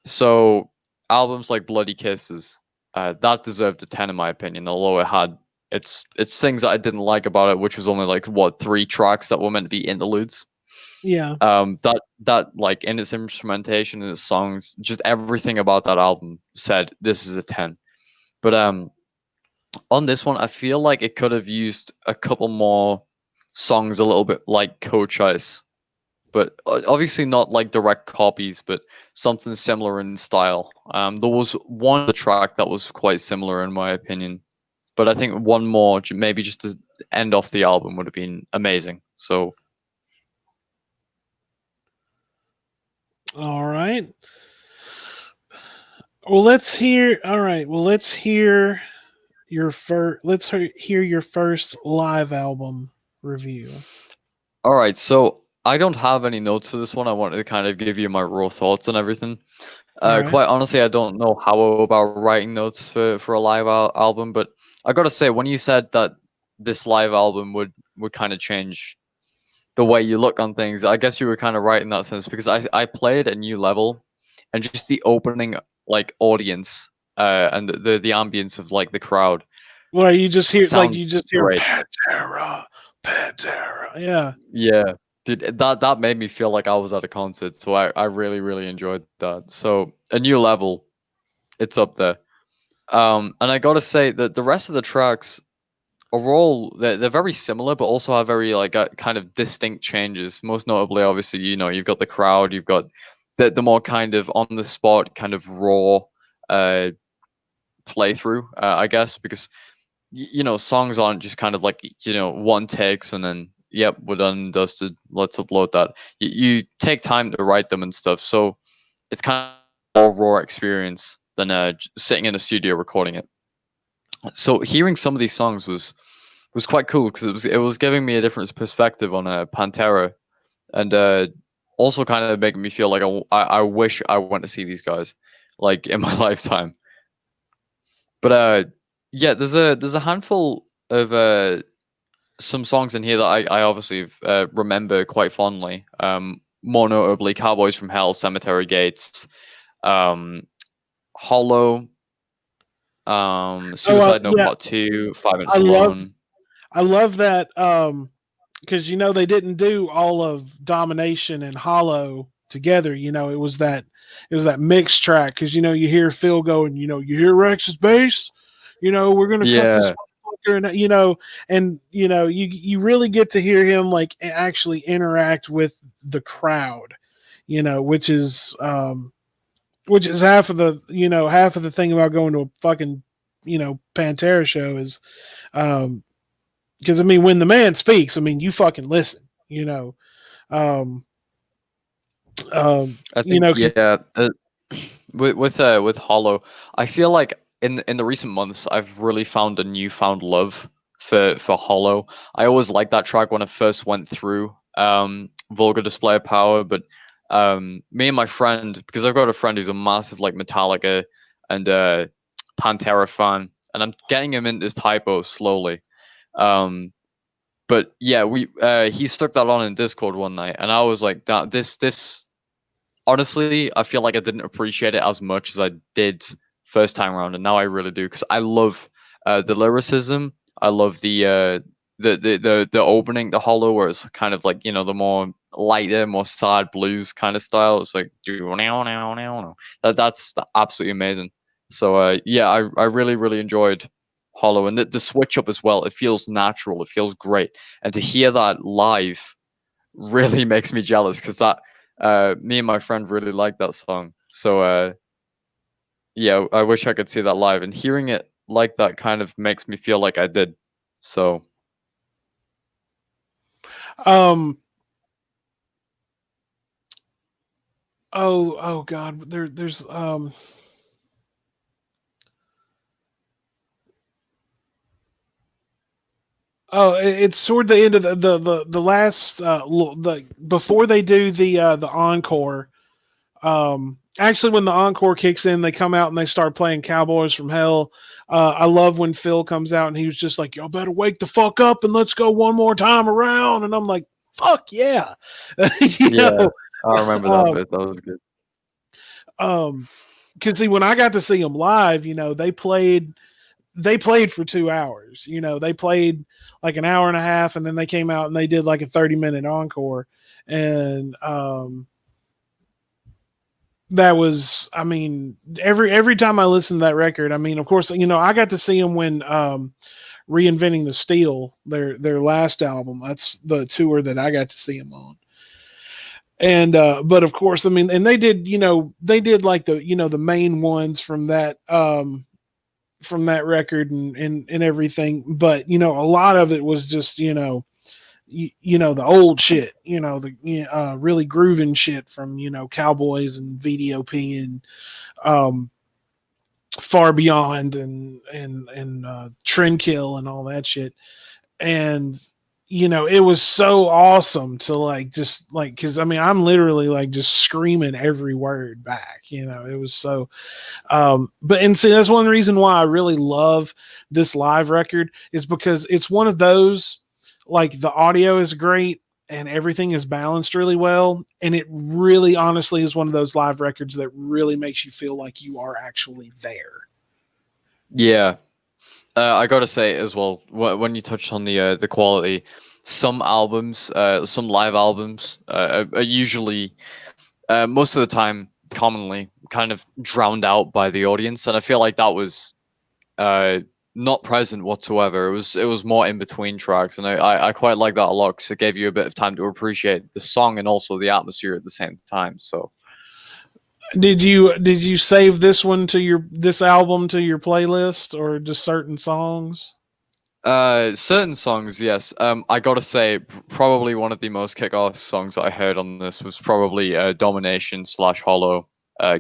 B: So albums like Bloody Kisses, that deserved a 10 in my opinion, although it had it's things that I didn't like about it, which was only like 3 tracks that were meant to be interludes.
A: Yeah.
B: That like in its instrumentation and its songs, just everything about that album said this is a 10. But on this one, I feel like it could have used a couple more songs a little bit like Coach Ice, but obviously not like direct copies, but something similar in style. There was one track that was quite similar in my opinion, but I think one more, maybe just to end off the album, would have been amazing. So,
A: all right. Well, let's hear. All right. Well, let's hear your first. Let's hear your first live album review.
B: all right. So I don't have any notes for this one. I wanted to kind of give you my raw thoughts and everything.
A: Right.
B: Quite honestly, I don't know how about writing notes for a live album, but I gotta say, when you said that this live album would kind of change the way you look on things, I guess you were kind of right in that sense, because I played a new level, and just the opening like audience and the ambience of like the crowd.
A: Well, you just hear
B: Sounds great.
A: Pantera, Pantera. Yeah.
B: Yeah, dude, that made me feel like I was at a concert, so I really really enjoyed that. So a new level, it's up there. And I gotta say that the rest of the tracks are all they're very similar, but also have very like kind of distinct changes. Most notably, obviously, you've got the crowd, you've got the more kind of on the spot, kind of raw playthrough, I guess, because songs aren't just kind of like one takes and then yep, we're done, dusted, let's upload that. You take time to write them and stuff, so it's kind more raw experience than sitting in a studio recording it. So hearing some of these songs was quite cool because it was giving me a different perspective on Pantera, and also kind of making me feel like I wish I went to see these guys like in my lifetime. But yeah, there's a handful of some songs in here that I obviously remember quite fondly. More notably, "Cowboys from Hell," "Cemetery Gates," um, "Hollow,"
A: Oh,
B: "Suicide Note
A: yeah,
B: Part 2," "Five
A: I
B: Minutes
A: love
B: Alone."
A: I love that because they didn't do all of Domination and Hollow together. It was that mixed track because you hear Phil going, you hear Rex's bass, we're gonna cut this
B: Yeah,
A: motherfucker, and you really get to hear him like actually interact with the crowd, which is half of the thing about going to a fucking Pantera show is um because when the man speaks, you fucking listen. Um,
B: I
A: you
B: think
A: know, 'cause-
B: yeah. With Hollow, I feel like in the recent months I've really found a newfound love for Hollow. I always liked that track when I first went through Vulgar Display of Power, but me and my friend, because I've got a friend who's a massive like Metallica and Pantera fan, and I'm getting him into this typo slowly. Um, but yeah, we he stuck that on in Discord one night, and I was like, that this honestly, I feel like I didn't appreciate it as much as I did first time around, and now I really do because I love the lyricism. I love the opening, the Hollow, where it's kind of like the more lighter, more sad blues kind of style. It's like that's absolutely amazing. So yeah, I really really enjoyed Hollow, and the switch up as well. It feels natural. It feels great, and to hear that live really makes me jealous because that me and my friend really like that song. So yeah, I wish I could see that live, and hearing it like that kind of makes me feel like I did. So
A: um, oh God, there's oh, it's toward the end of the last the before they do the encore. Actually, when the encore kicks in, they come out and they start playing "Cowboys from Hell." I love when Phil comes out and he was just like, "Y'all better wake the fuck up and let's go one more time around." And I'm like, "Fuck yeah!" you
B: yeah,
A: know.
B: I remember that
A: Um,
B: bit. That was good.
A: um, because see, when I got to see them live, they played for 2 hours. They played like an hour and a half, and then they came out and they did like a 30-minute encore, and that was, every time I listen to that record, of course, I got to see them when Reinventing the Steel, their last album. That's the tour that I got to see them on. And but of course, and they did like the main ones from that record and everything. But a lot of it was just the old shit, the really grooving shit from Cowboys and VDOP and um, Far Beyond and Trendkill and all that shit. And it was so awesome to like just like because I'm literally like just screaming every word back. It was so but and see, that's one reason why I really love this live record is because it's one of those, like, the audio is great and everything is balanced really well, and it really honestly is one of those live records that really makes you feel like you are actually there.
B: Yeah, I gotta say as well, when you touched on the quality, some albums, some live albums, are usually most of the time, commonly kind of drowned out by the audience, and I feel like that was uh, not present whatsoever. It was more in between tracks, and I quite like that a lot because it gave you a bit of time to appreciate the song and also the atmosphere at the same time. So
A: Did you save this album to your playlist or just certain songs?
B: certain songs, yes. I gotta say, probably one of the most kick-ass songs that I heard on this was probably "Domination" slash "Hollow."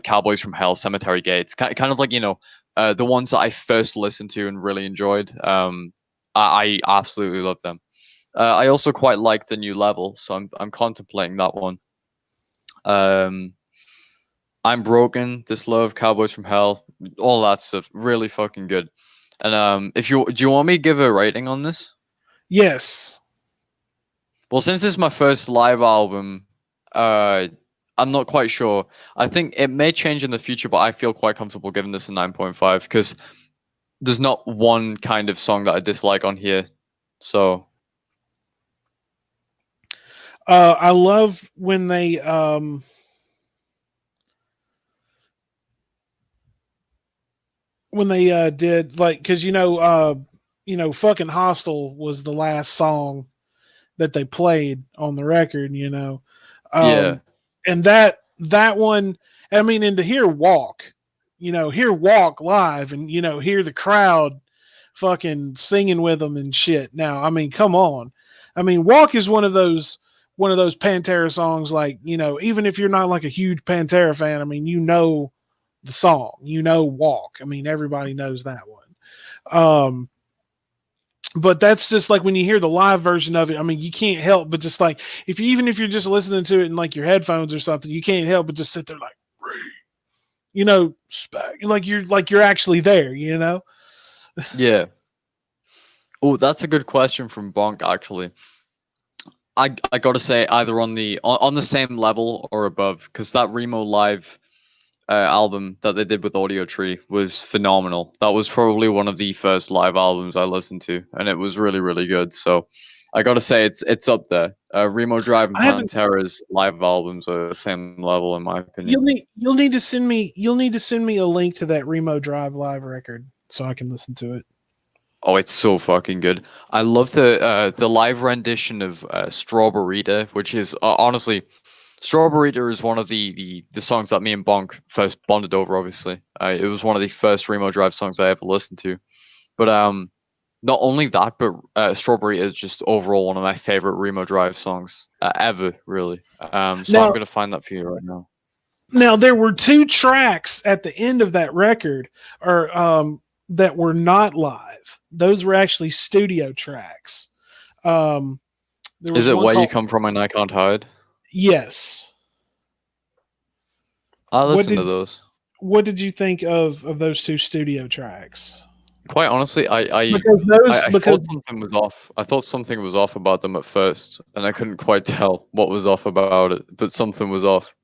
B: Cowboys from Hell, Cemetery Gates, kind of like the ones that I first listened to and really enjoyed. I absolutely love them. I also quite like the new level, so I'm contemplating that one. Um, I'm Broken, This Love, Cowboys from Hell, all that stuff, really fucking good. And if you do, you want me to give a rating on this?
A: Yes.
B: Well, since it's my first live album, uh, I'm not quite sure. I think it may change in the future, but I feel quite comfortable giving this a 9.5 because there's not one kind of song that I dislike on here. So
A: I love when they did, like, because fucking Hostile was the last song that they played on the record,
B: yeah,
A: and that one, I mean, and to hear Walk live, and hear the crowd fucking singing with them and shit. Now, I mean, come on, I mean, Walk is one of those Pantera songs, like, even if you're not like a huge Pantera fan, I mean, the song, Walk. I mean, everybody knows that one. Um, but that's just like when you hear the live version of it. I mean, you can't help but just like, if you're just listening to it in like your headphones or something, you can't help but just sit there like, like you're actually there.
B: yeah. Oh, that's a good question from Bonk. Actually, I gotta say either on the same level or above, because that Remo live album that they did with Audio Tree was phenomenal. That was probably one of the first live albums I listened to, and it was really really good. So I gotta say it's up there. Remo Drive and
A: I haven't.
B: Pantera's live albums are the same level in my opinion.
A: You'll need to send me a link to that Remo Drive live record so I can listen to it.
B: Oh, it's so fucking good. I love the live rendition of Strawberryta, which is honestly, Strawberryta is one of the songs that me and Bonk first bonded over. Obviously, it was one of the first Remo Drive songs I ever listened to. But not only that, but Strawberry is just overall one of my favorite Remo Drive songs ever, really. So I'm
A: Now,
B: gonna find that for you right now.
A: now there were two tracks at the end of that record, or that were not live. Those were actually studio tracks. Um, there
B: Is
A: was
B: it
A: one
B: Where You
A: called
B: Come From and I Can't Hide?
A: Yes.
B: I
A: What
B: listen to
A: did
B: those.
A: what did you think of those two studio tracks?
B: Quite honestly,
A: Because those
B: I
A: because
B: thought something was off. I thought something was off about them at first, and I couldn't quite tell what was off about it, but something was off.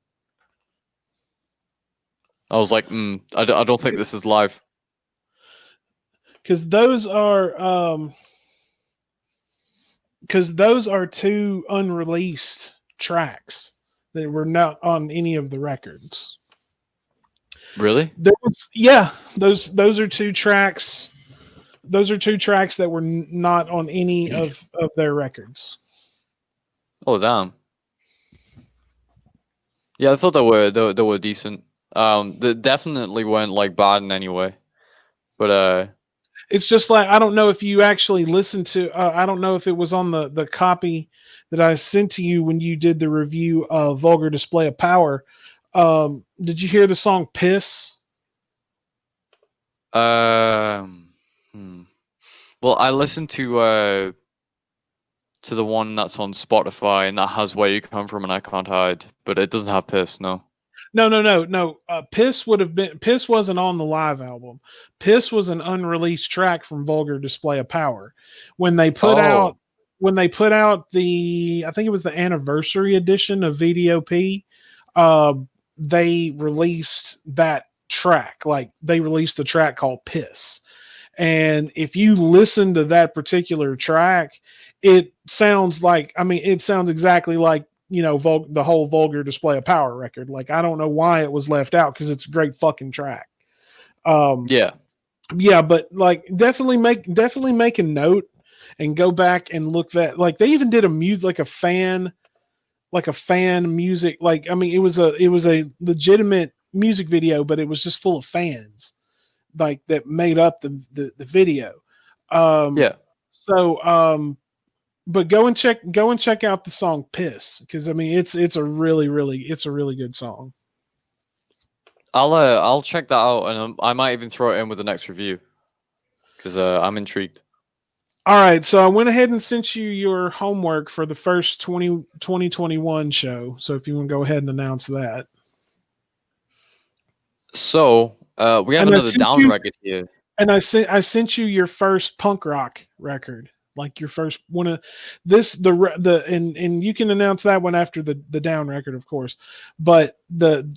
B: I was like, I don't think this is live.
A: because those are because those are two unreleased tracks that were not on any of the records.
B: Really?
A: Yeah, those are two tracks. Those are two tracks that were not on any of their records.
B: Oh damn. Yeah, I thought they were decent. They definitely weren't like bad in any way. But
A: It's just like, I don't know if you actually listened to. I don't know if it was on the copy that I sent to you when you did the review of Vulgar Display of Power. Did you hear the song "Piss"?
B: um, hmm. Well, I listened to the one that's on Spotify and that has Where You Come From and I Can't Hide, but it doesn't have Piss. No.
A: No, no, no, no. Piss would have been. Piss wasn't on the live album. Piss was an unreleased track from Vulgar Display of Power. When they put out,
B: Oh,
A: the, I think it was the anniversary edition of VDOP, uh, they released that track. Like, they released the track called Piss. And if you listen to that particular track, it sounds like, I mean, it sounds exactly like, the whole Vulgar Display of Power record. Like, I don't know why it was left out, because it's a great fucking track. Um,
B: yeah.
A: yeah, but like, definitely make a note and go back and look that. Like, they even did a music, like a fan music. Like, I mean, it was a legitimate music video, but it was just full of fans, like, that made up the video. Um,
B: Yeah.
A: so but go and check out the song "Piss," because I mean, it's a really good song.
B: I'll check that out, and I might even throw it in with the next review because I'm intrigued.
A: All right, so I went ahead and sent you your homework for the first 2021 show. So if you want to go ahead and announce that.
B: So we have
A: And I
B: another
A: sent
B: down
A: you
B: record here.
A: and I sent you your first punk rock record. Like your first one of this the and you can announce that one after the down record, of course. But the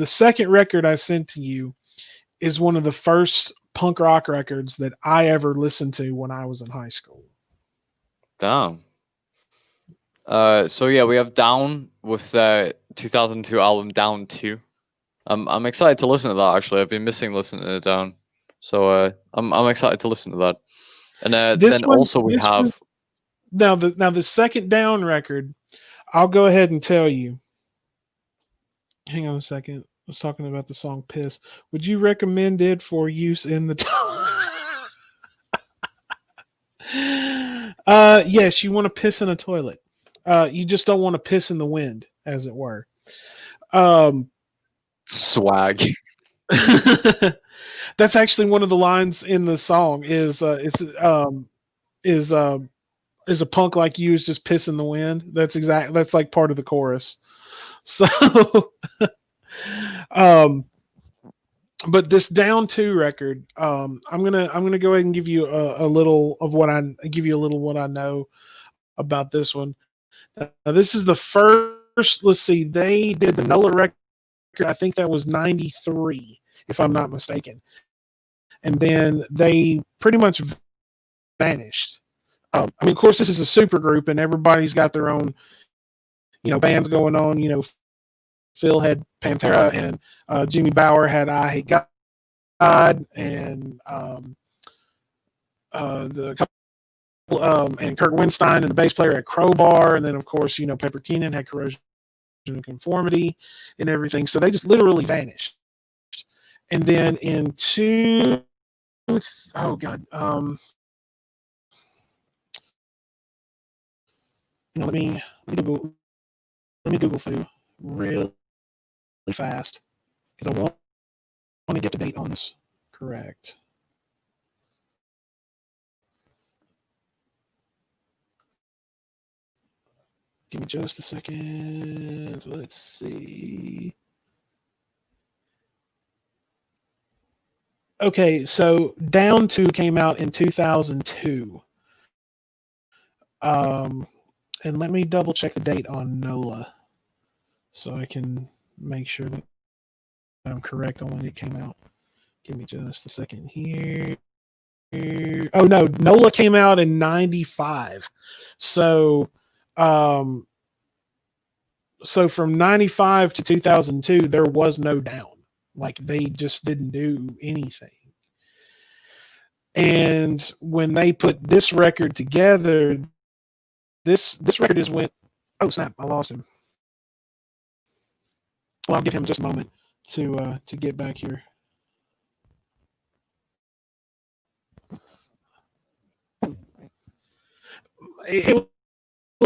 A: second record I sent to you is one of the first punk rock records that I ever listened to when I was in high school.
B: Damn. So yeah, we have Down with the 2002 album Down 2. I'm excited to listen to that. Actually, I've been missing listening to Down, so I'm excited to listen to that. And
A: This
B: then
A: one,
B: also we
A: this one
B: have
A: now the second down record, I'll go ahead and tell you. Hang on a second. I was talking about the song "Piss." Would you recommend it for use in the? Yes, you want to piss in a toilet. You just don't want to piss in the wind, as it were. Um,
B: Swag.
A: that's actually one of the lines in the song. Is is a punk like you is just piss in the wind. That's like part of the chorus. So, um, but this down two record, I'm gonna go ahead and give you a little of what I give you a little what I know about this one. This is the first. Let's see, they did the Nola record. I think that was '93, if I'm not mistaken. And then they pretty much vanished. I mean, of course, this is a super group, and everybody's got their own, bands going on. Phil had Pantera, and Jimmy Bauer had I Hate God, and the couple, and Kurt Winstein and the bass player had Crowbar, and then of course, Pepper Keenan had Corrosion of Conformity and everything. So they just literally vanished. And then in let me Google through really fast because I want to get the date on this correct. Give me just a second. Let's see. Okay, so Down 2 came out in 2002. Um, and let me double check the date on NOLA so I can make sure that I'm correct on when it came out. Give me just a second here. Oh no, NOLA came out in '95. So, um, so from '95 to 2002, there was no Down. Like they just didn't do anything. And when they put this record together, this record just went. Oh snap! I lost him. Well, I'll give him just a moment to get back here.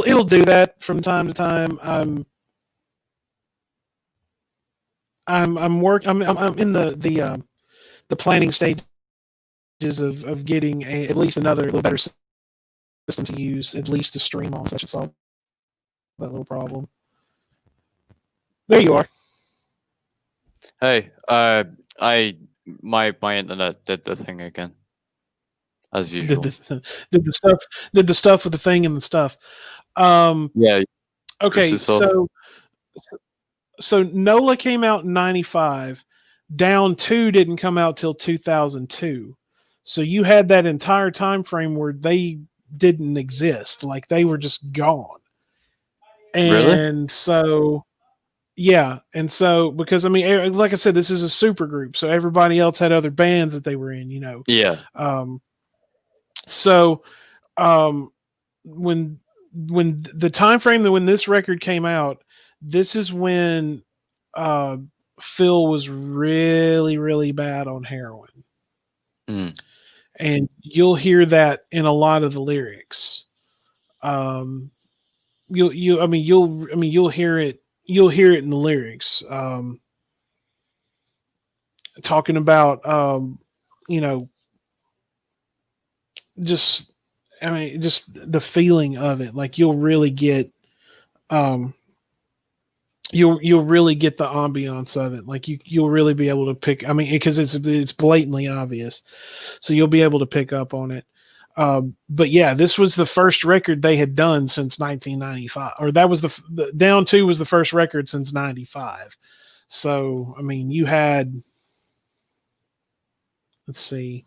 A: It'll do that from time to time. I'm in the planning stages of getting at least another little better system to use, at least to stream on. So that should solve that little problem. There you are.
B: Hey, I my internet did the thing again as
A: Did the
B: usual.
A: did the stuff with the thing and the stuff. Um,
B: Yeah, proves
A: okay,
B: yourself.
A: so NOLA came out in '95. Down Two didn't come out till 2002. So you had that entire time frame where they didn't exist, like they were just gone.
B: Really?
A: And so yeah, and so because I mean, like I said, this is a super group, so everybody else had other bands that they were in.
B: Yeah.
A: Um, so um, when the time frame that when this record came out, this is when uh, Phil was really really bad on heroin,
B: Mm.
A: and you'll hear that in a lot of the lyrics. Um, you'll hear it in the lyrics. talking about you know, just I mean, just the feeling of it. Like um you'll really get the ambiance of it. Like you'll really be able to pick. I mean, because it's blatantly obvious, so you'll be able to pick up on it. But yeah, this was the first record they had done since 1995, or that was the Down Two was the first record since '95. So I mean, you had, let's see,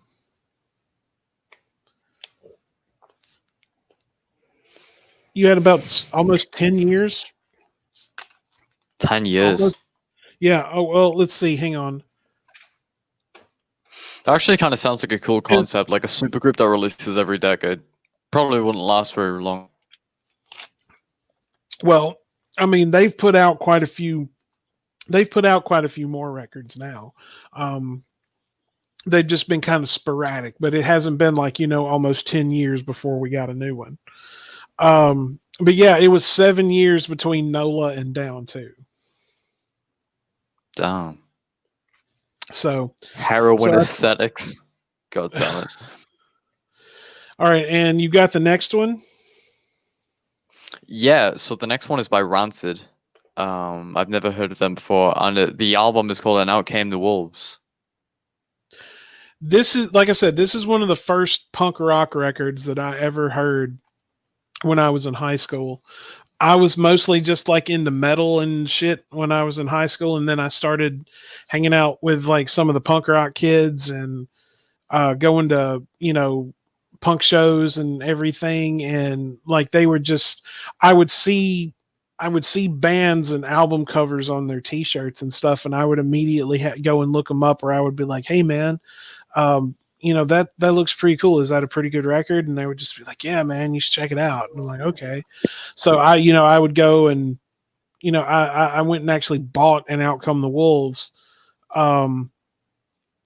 A: you had about almost 10 years,
B: 10 years.
A: almost. Yeah. Oh well, let's see. Hang on.
B: That actually kind of sounds like a cool
A: It's
B: concept, like a supergroup that releases every decade. Probably wouldn't last very long.
A: well, I mean, they've put out quite a few. They've put out quite a few more records now. Um, they've just been kind of sporadic, but it hasn't been like, almost 10 years before we got a new one. But yeah, it was 7 years between NOLA and Down Two.
B: Damn.
A: So,
B: Heroin
A: so I,
B: aesthetics. God damn it.
A: all right, and you got the next one.
B: Yeah, so the next one is by Rancid. I've never heard of them before, and the album is called "And Out Came the Wolves."
A: This is, like I said, this is one of the first punk rock records that I ever heard when I was in high school. I was mostly just like into metal and shit when I was in high school, and then I started hanging out with like some of the punk rock kids and going to punk shows and everything, and like they were just I would see I would see bands and album covers on their t-shirts and stuff, and I would immediately go and look them up, or I would be like, hey man, that looks pretty cool, is that a pretty good record? And they would just be like, yeah man, you should check it out. And I'm like, okay. So I would go and I went and actually bought And Out Come the Wolves. um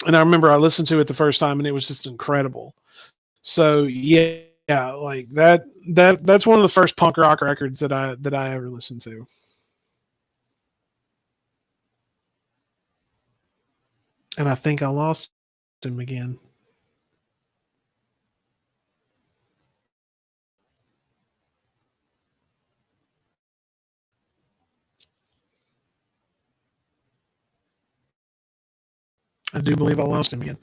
A: and I remember I listened to it the first time and it was just incredible. So yeah, like that's one of the first punk rock records that I ever listened to. And I think I lost him again. I do believe I lost him again.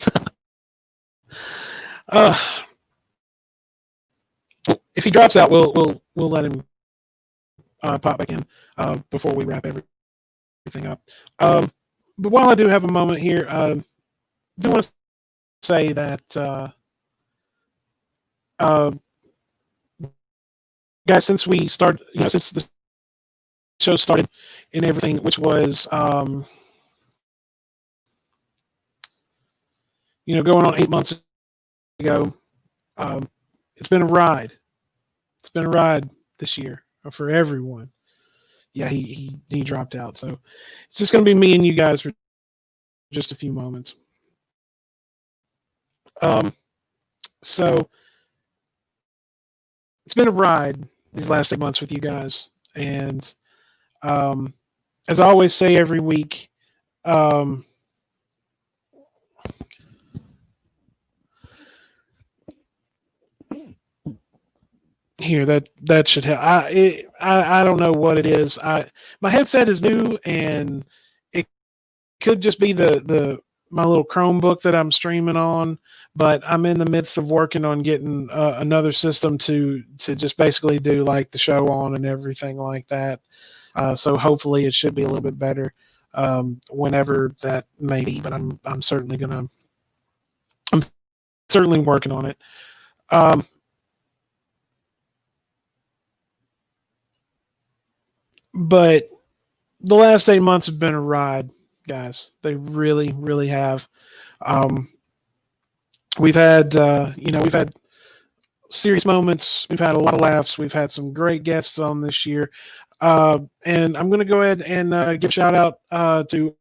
A: uh, if he drops out, we'll let him pop back in before we wrap everything up. But while I do have a moment here, I do want to say that uh, guys, since we started, since the show started and everything, which was going on 8 months ago, um, it's been a ride. It's been a ride this year for everyone. Yeah, he dropped out, so it's just going to be me and you guys for just a few moments. So it's been a ride these last 8 months with you guys, and as I always say every week, here that should help. I don't know what it is. My headset is new, and it could just be the my little Chromebook that I'm streaming on, but I'm in the midst of working on getting another system to just basically do like the show on and everything like that. So hopefully it should be a little bit better whenever that may be. But I'm certainly I'm certainly working on it. But the last 8 months have been a ride, guys. They really, really have. Um, we've had serious moments. We've had a lot of laughs. We've had some great guests on this year. And I'm going to go ahead and give a shout out to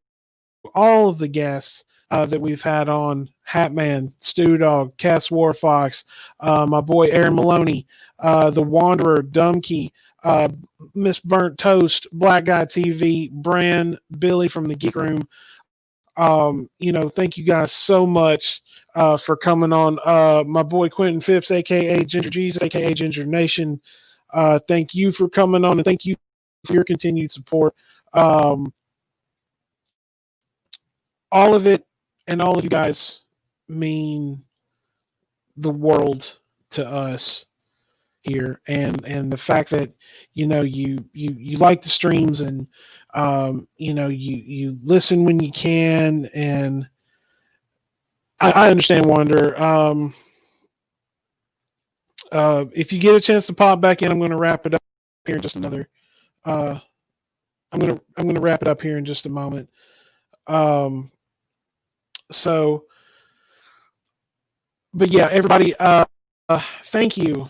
A: all of the guests that we've had on: Hatman, Stew Dog, Cass Warfox, my boy Aaron Maloney, The Wanderer, Dumbkey, Miss Burnt Toast, Black Guy TV, Bran, Billy from the Geek Room, Thank you guys so much for coming on. My boy Quentin Phipps, aka Ginger Jesus, aka Ginger Nation. Thank you for coming on, and thank you for your continued support. All of it and all of you guys mean the world to us here, and the fact that you like the streams, and you listen when you can, and I understand, Wander. If you get a chance to pop back in, I'm going to wrap it up here in just another. Uh, I'm gonna wrap it up here in just a moment. Um, so, but yeah, everybody, thank you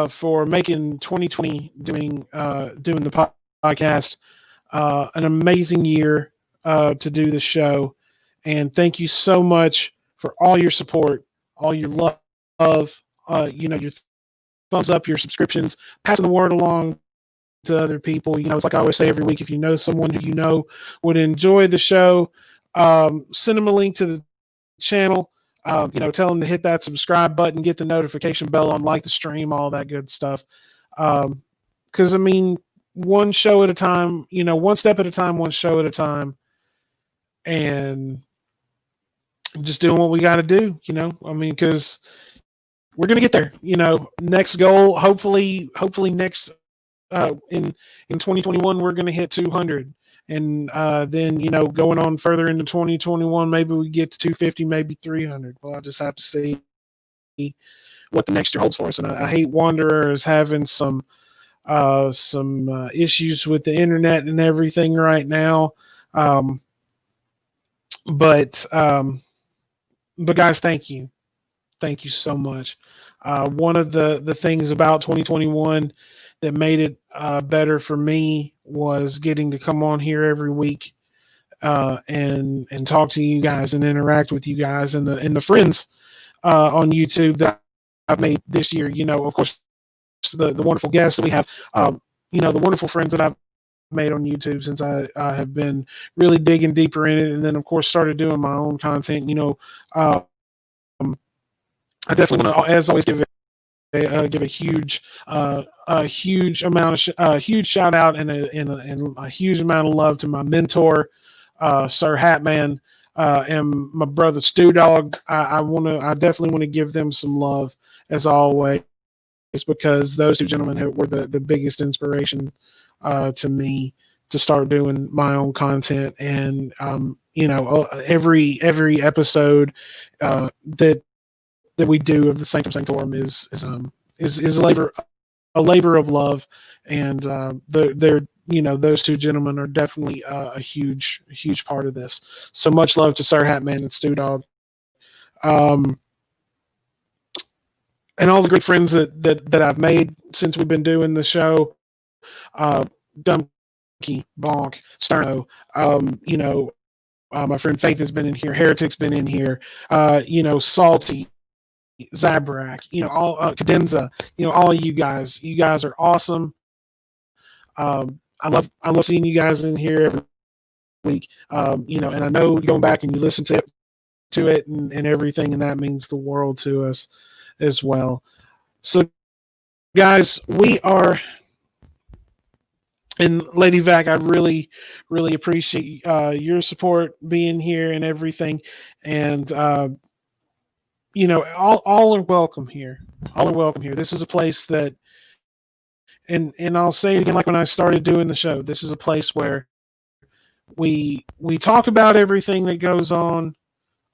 A: for making 2020 doing the podcast an amazing year to do the show, and thank you so much for all your support, all your love, your thumbs up, your subscriptions, passing the word along to other people. It's like I always say every week, if you know someone who would enjoy the show, send them a link to the channel. Tell them to hit that subscribe button, get the notification bell on, like the stream, all that good stuff. Because one show at a time, one step at a time, one show at a time, and just doing what we got to do. Because we're gonna get there. Next goal, hopefully next in 2021 we're gonna hit 200. And then going on further into 2021, maybe we get to 250, maybe 300. Well, I'll just have to see what the next year holds for us. And I hate Wanderers having some issues with the internet and everything right now. But guys, thank you so much. One of the things about 2021 that made it better for me was getting to come on here every week and talk to you guys and interact with you guys and the friends on YouTube that I've made this year. Of course, the wonderful guests that we have, the wonderful friends that I've made on YouTube since I have been really digging deeper in it, and then of course started doing my own content. I definitely want to, as always, give a huge amount of huge shout out and a huge amount of love to my mentor, Sir Hatman, and my brother Stew Dog. I definitely want to give them some love as always, because those two gentlemen were the biggest inspiration to me to start doing my own content. And every episode that we do of the Sanctorum is a labor of love, and they're those two gentlemen are definitely a huge part of this. So much love to Sir Hatman and Stew Dog, and all the great friends that I've made since we've been doing the show. Dumpy, Bonk, Sterno, my friend Faith has been in here. Heretic's been in here. Salty, Zabrak, all Cadenza, all of you guys. You guys are awesome. I love seeing you guys in here every week. And I know you're going back and you listen to it and everything, and that means the world to us as well. So, guys, we are. And Lady Vac, I really, really appreciate your support, being here and everything. And all are welcome here. All are welcome here. This is a place that, and I'll say it again, like when I started doing the show, this is a place where we talk about everything that goes on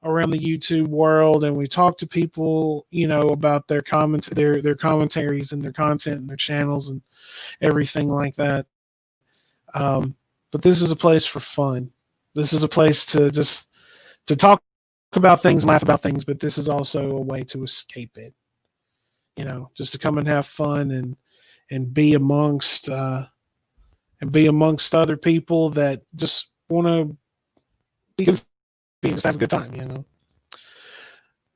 A: around the YouTube world, and we talk to people, about their their commentaries and their content and their channels and everything like that. But this is a place for fun. This is a place to talk about things, laugh about things, but this is also a way to escape it. Just to come and have fun and be amongst other people that just want to be goofy and just have a good time.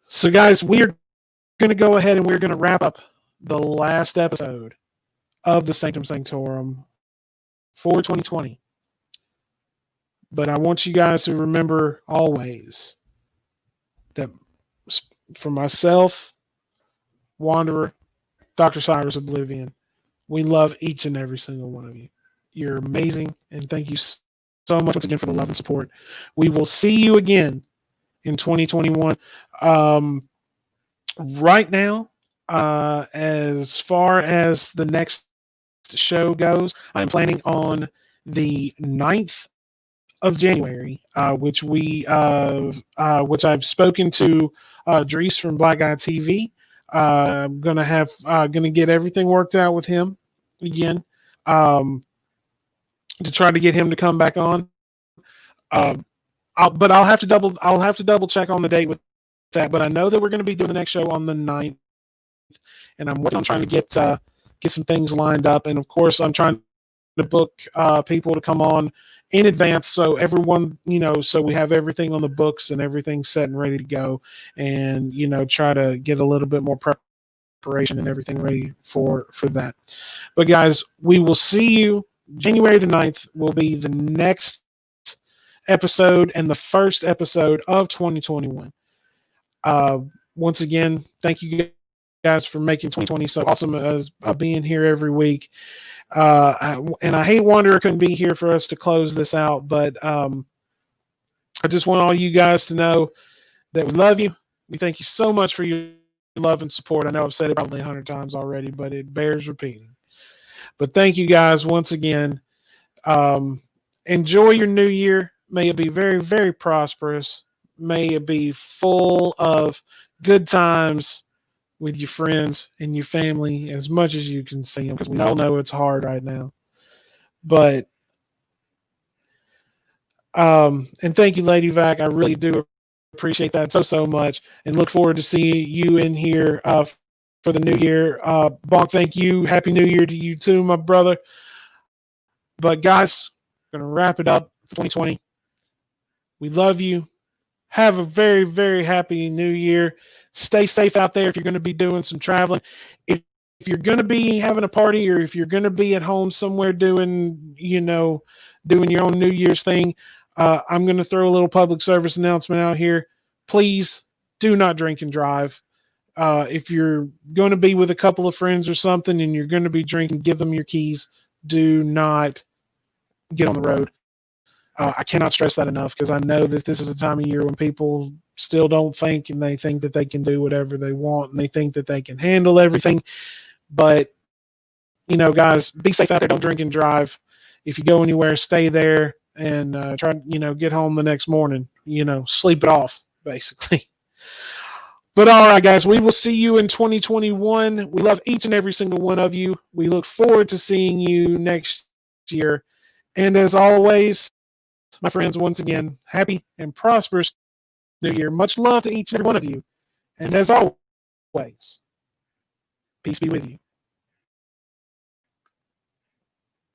A: So, guys, we are going to go ahead and we're going to wrap up the last episode of the Sanctum Sanctorum for 2020. But I want you guys to remember always that for myself, Wanderer, Dr. Cyrus Oblivion, we love each and every single one of you. You're amazing, and thank you so much once again for the love and support. We will see you again in 2021. Right now, as far as the next show goes, I'm planning on the 9th of January, which I've spoken to Dries from Black Guy TV. I'm gonna get everything worked out with him again, um, to try to get him to come back on. I'll have to double check on the date with that. But I know that we're going to be doing the next show on the 9th, and I'm working on trying to get some things lined up. And of course, I'm trying to book people to come on in advance, so everyone, so we have everything on the books and everything set and ready to go, and try to get a little bit more preparation and everything ready for that. But guys, we will see you. January the 9th will be the next episode and the first episode of 2021. Once again, thank you guys for making 2020 so awesome, as being here every week. And I hate Wanderer couldn't be here for us to close this out, but I just want all you guys to know that we love you. We thank you so much for your love and support. I know I've said it probably 100 times already, but it bears repeating. But thank you guys once again. Enjoy your new year. May it be very, very prosperous. May it be full of good times with your friends and your family as much as you can see them, because we all know it's hard right now. But and thank you, Lady Vac. I really do appreciate that so much, and look forward to seeing you in here for the new year. Bonk, thank you. Happy New Year to you too, my brother. But guys, I'm gonna wrap it up for 2020. We love you. Have a very, very happy new year. Stay safe out there if you're going to be doing some traveling. If you're going to be having a party, or if you're going to be at home somewhere doing your own New Year's thing, I'm going to throw a little public service announcement out here. Please do not drink and drive. If you're going to be with a couple of friends or something and you're going to be drinking, give them your keys. Do not get on the road. I cannot stress that enough, because I know that this is a time of year when people still don't think, and they think that they can do whatever they want, and they think that they can handle everything. But, guys, be safe out there. Don't drink and drive. If you go anywhere, stay there, and try, get home the next morning, sleep it off, basically. But all right, guys, we will see you in 2021. We love each and every single one of you. We look forward to seeing you next year. And as always, my friends, once again, happy and prosperous New Year. Much love to each and every one of you. And as always, peace be with you.